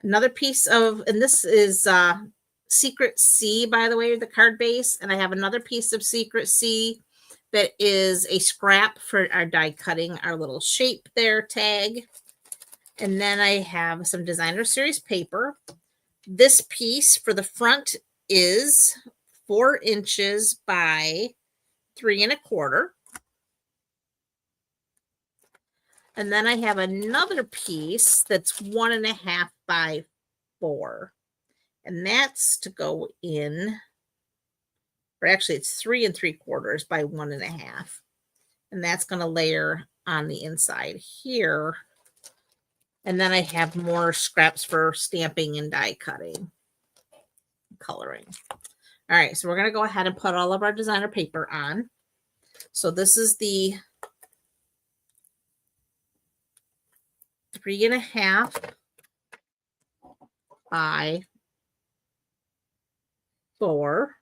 S1: another piece of, and this is Secret C, by the way, the card base. And I have another piece of Secret C that is a scrap for our die cutting, our little shape there tag. And then I have some designer series paper. This piece for the front is 4 inches by 3 1/4. And then I have another piece that's 1 1/2 by 4. And that's to go in, or actually it's 3 3/4 by 1 1/2. And that's going to layer on the inside here. And then I have more scraps for stamping and die cutting, coloring. All right, so we're going to go ahead and put all of our designer paper on. So this is the 3 1/2 by 4.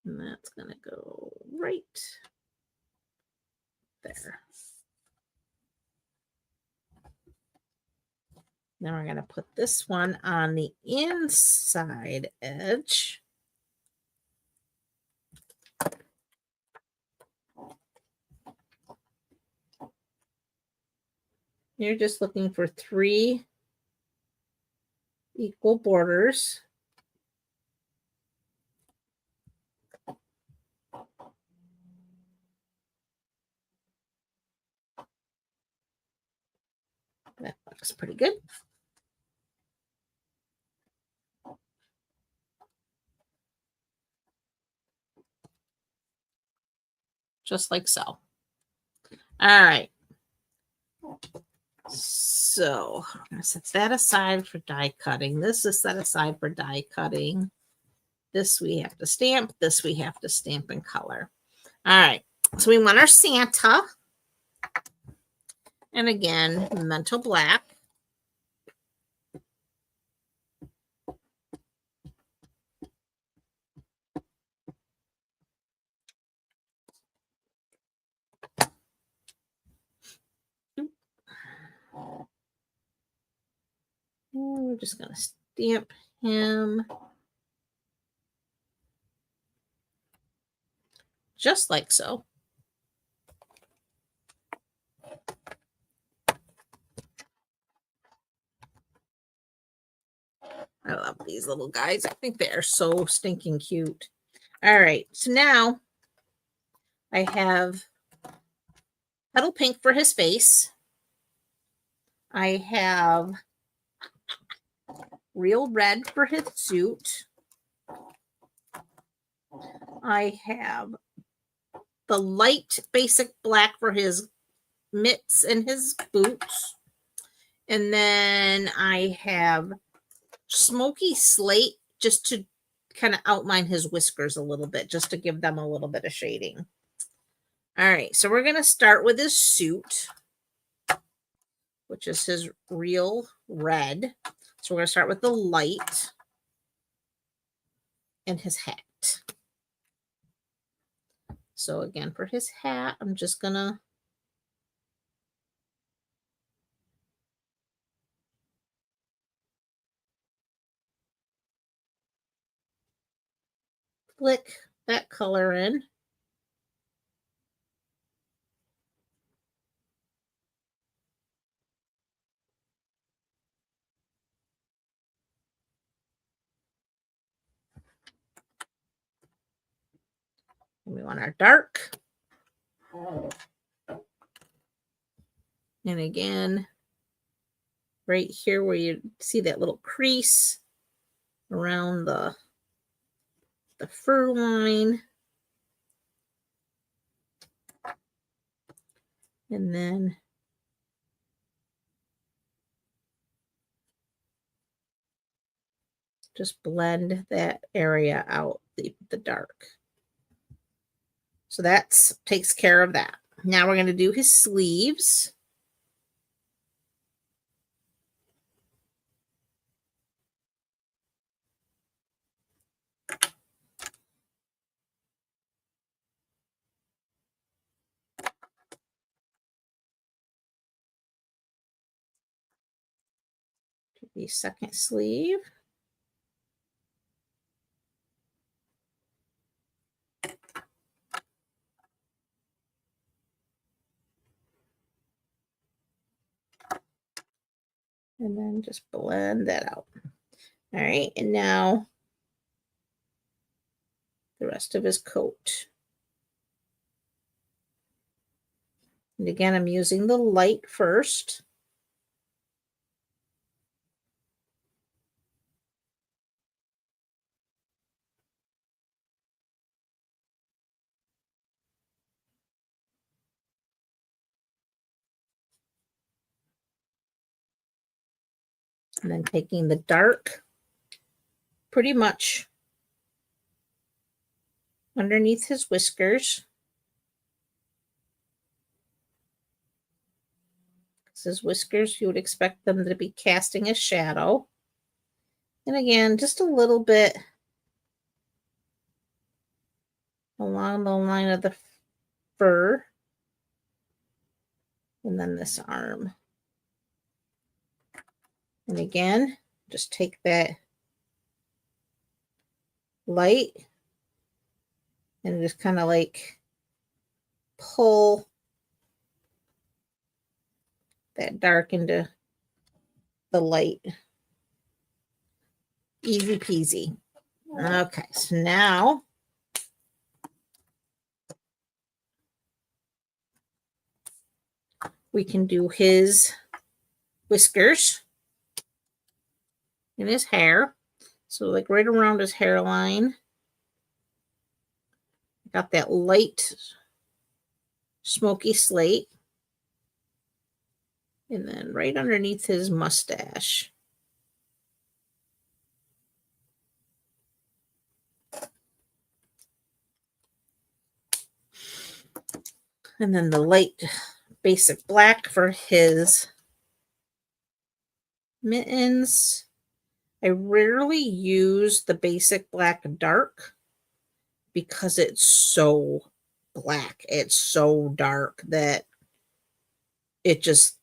S1: And that's going to go right there. Then we're going to put this one on the inside edge. You're just looking for 3 equal borders. That looks pretty good. Just like so. All right. So I'm going to set that aside for die cutting. This is set aside for die cutting. This we have to stamp. This we have to stamp and color. All right. So we want our Santa. And again, mental black. And we're just going to stamp him just like so. I love these little guys. I think they are so stinking cute. All right. So now I have petal pink for his face. I have real red for his suit. I have the light basic black for his mitts and his boots. And then I have smoky slate just to kind of outline his whiskers a little bit, just to give them a little bit of shading. All right, so we're going to start with his suit, which is his real red. So we're going to start with the light and his hat. So again, for his hat, I'm just going to flick that color in. And we want our dark. And again, right here where you see that little crease around the fur line. And then just blend that area out, the dark. So that takes care of that. Now we're going to do his sleeves. The second sleeve. And then just blend that out. All right, and now the rest of his coat. And again, I'm using the light first. And then taking the dark pretty much underneath his whiskers. His whiskers, you would expect them to be casting a shadow. And again, just a little bit along the line of the fur. And then this arm. And again, just take that light and just kind of like pull that dark into the light. Easy peasy. Okay, so now we can do his whiskers and his hair. So like right around his hairline. Got that light smoky slate. And then right underneath his mustache. And then the light basic black for his mittens. I rarely use the basic black dark because it's so black. It's so dark that it just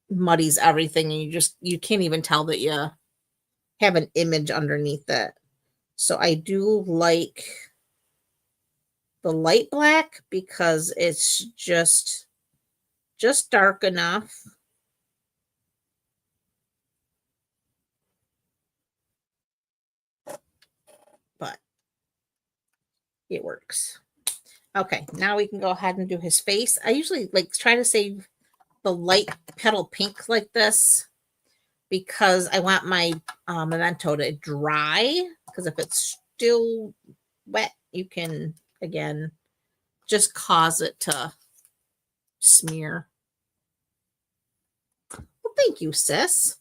S1: muddies everything, and you can't even tell that you have an image underneath it. So I do like the light black because it's just dark enough. But it works. Okay, now we can go ahead and do his face. I usually like try to save the light petal pink like this because I want my memento to dry, because if it's still wet, you can, again, just cause it to smear. Well, thank you, sis.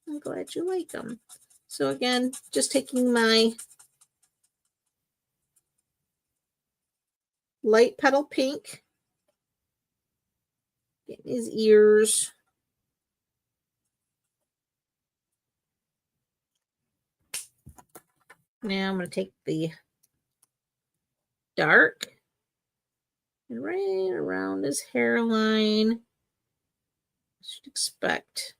S1: I'm glad you like them. So again, just taking my light petal pink, getting his ears. Now I'm going to take the dark and right around his hairline. Should expect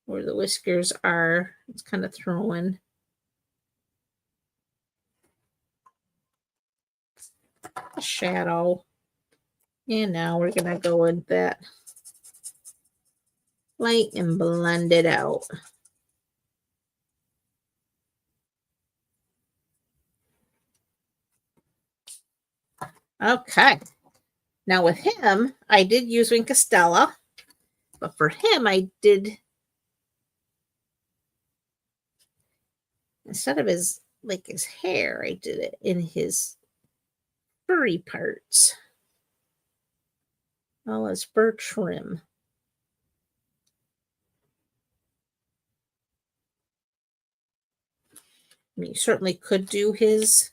S1: where the whiskers are. It's kind of throwing. a shadow. And now we're going to go with that light and blend it out. Okay. Now with him, I did use Wink Stella, but for him, I did, instead of his hair, I did it in his furry parts. All his fur trim. I mean, you certainly could do his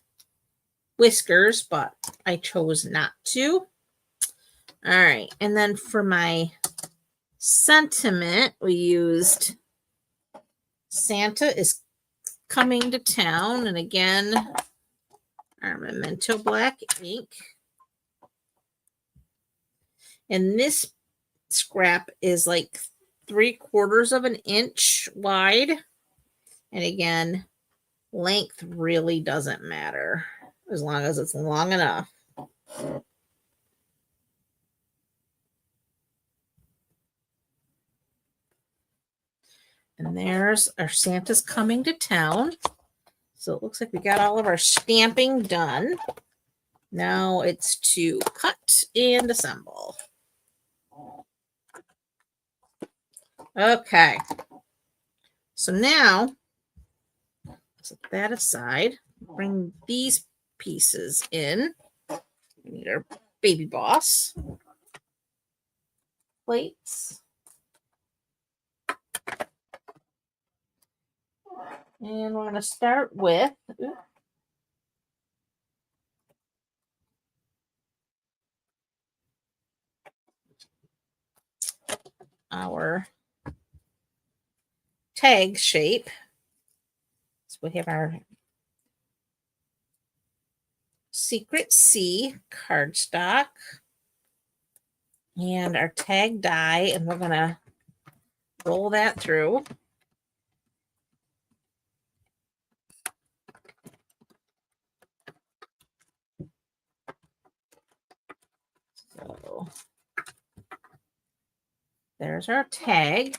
S1: whiskers, but I chose not to. All right, and then for my sentiment, we used Santa is Coming to Town, and again, our Memento Black ink. And this scrap is like 3/4 of an inch wide. And again, length really doesn't matter as long as it's long enough. And there's our Santa's Coming to Town. So it looks like we got all of our stamping done. Now it's to cut and assemble. Okay. So now, set that aside. Bring these pieces in. We need our baby boss plates. And we're going to start with our tag shape. So we have our Secret C cardstock and our tag die, and we're going to roll that through. So there's our tag.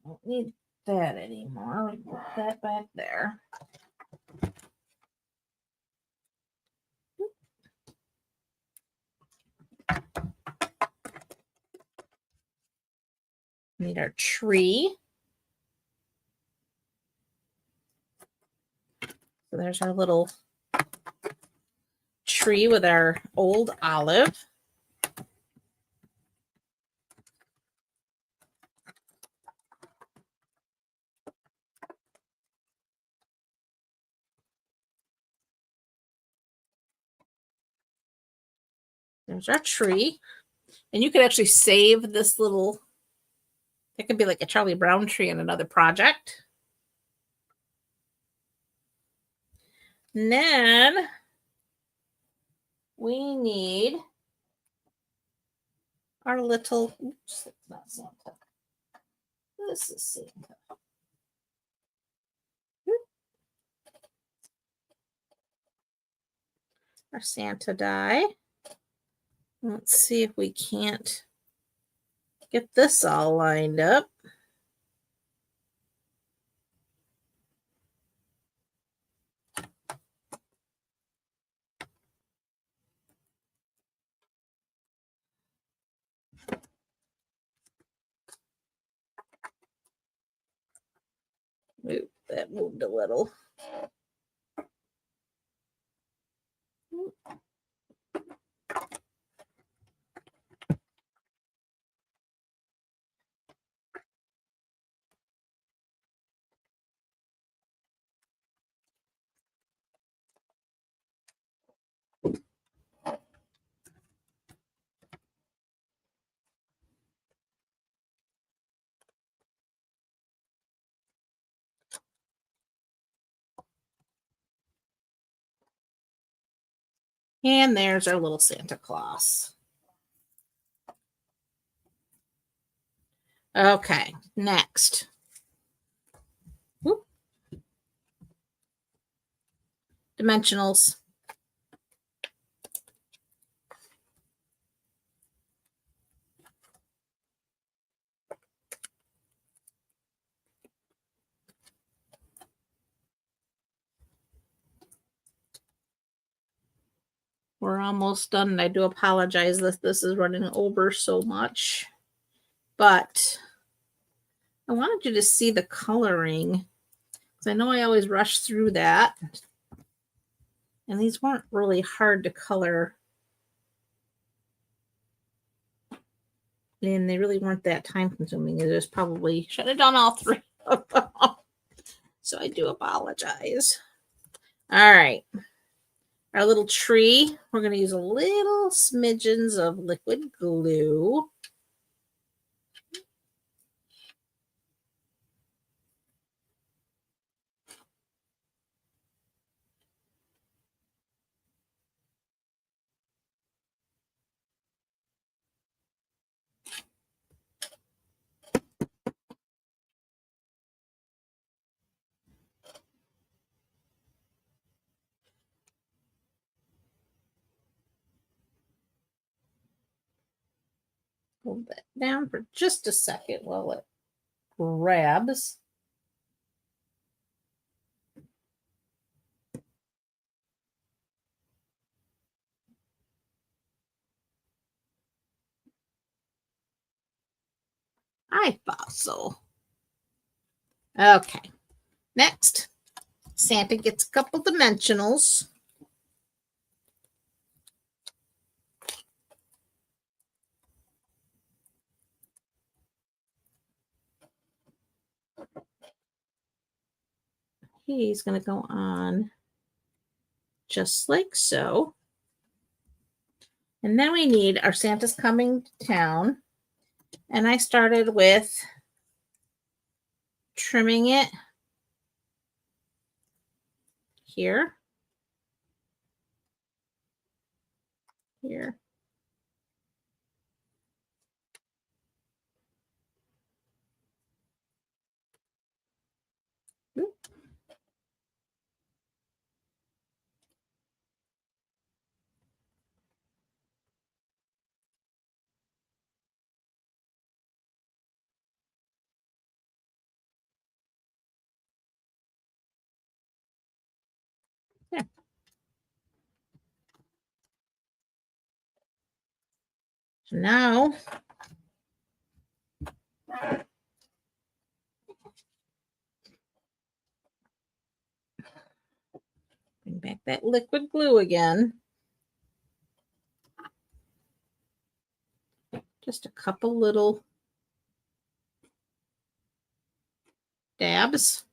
S1: Don't need that anymore. We put that back there. Need our tree. So there's our little tree with our old olive. There's our tree. And you could actually save this little, it could be like a Charlie Brown tree in another project. And then we need our little, oops, it's not Santa. This is Santa. Our Santa die. Let's see if we can't get this all lined up. Oop, that moved a little. And there's our little Santa Claus. Okay, next. Whoop. Dimensionals. We're almost done, and I do apologize that this is running over so much. But I wanted you to see the coloring, because I know I always rush through that. And these weren't really hard to color. And they really weren't that time consuming. It was probably, should have done all three of them. So I do apologize. All right. Our little tree, we're going to use a little smidgens of liquid glue. Hold that down for just a second while it grabs. I thought so. Okay. Next, Santa gets a couple dimensionals. He's going to go on just like so. And then we need our Santa's coming to town. And I started with trimming it here, here. There. So now bring back that liquid glue again. Just a couple little dabs.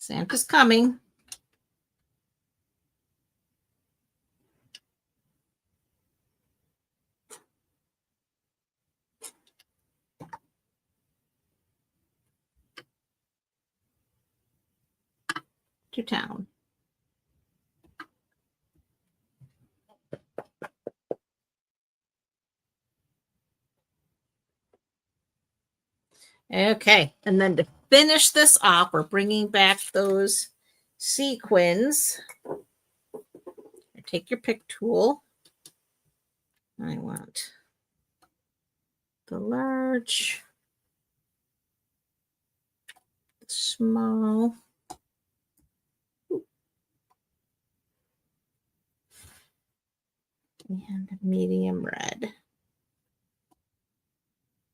S1: Santa's coming. To town. Okay, and then to finish this off, we're bringing back those sequins. Take your pick tool. I want the large, the small, and medium red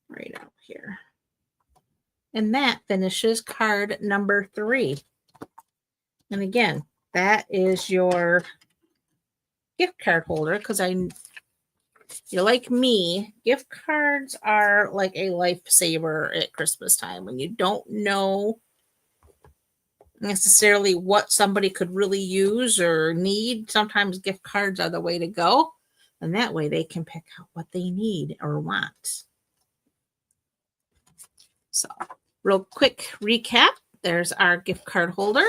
S1: right out here. And that finishes card number 3. And again, that is your gift card holder, because you're like me, gift cards are like a lifesaver at Christmas time when you don't know necessarily what somebody could really use or need. Sometimes gift cards are the way to go, and that way they can pick out what they need or want. So, real quick recap. There's our gift card holder.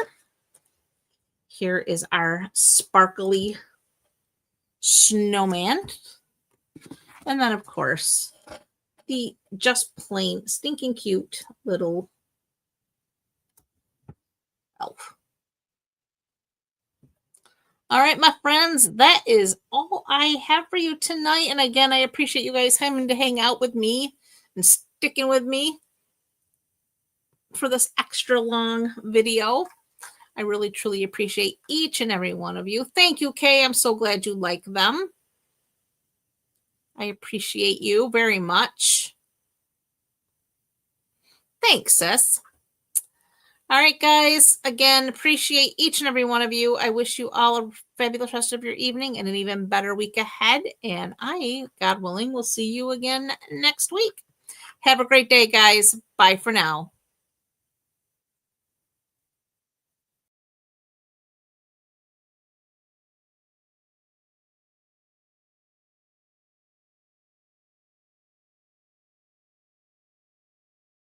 S1: Here is our sparkly snowman. And then, of course, the just plain stinking cute little elf. All right, my friends, that is all I have for you tonight. And again, I appreciate you guys having to hang out with me and sticking with me for this extra long video. I really, truly appreciate each and every one of you. Thank you, Kay. I'm so glad you like them. I appreciate you very much. Thanks, sis. All right, guys. Again, appreciate each and every one of you. I wish you all a fabulous rest of your evening and an even better week ahead. And I, God willing, will see you again next week. Have a great day, guys. Bye for now.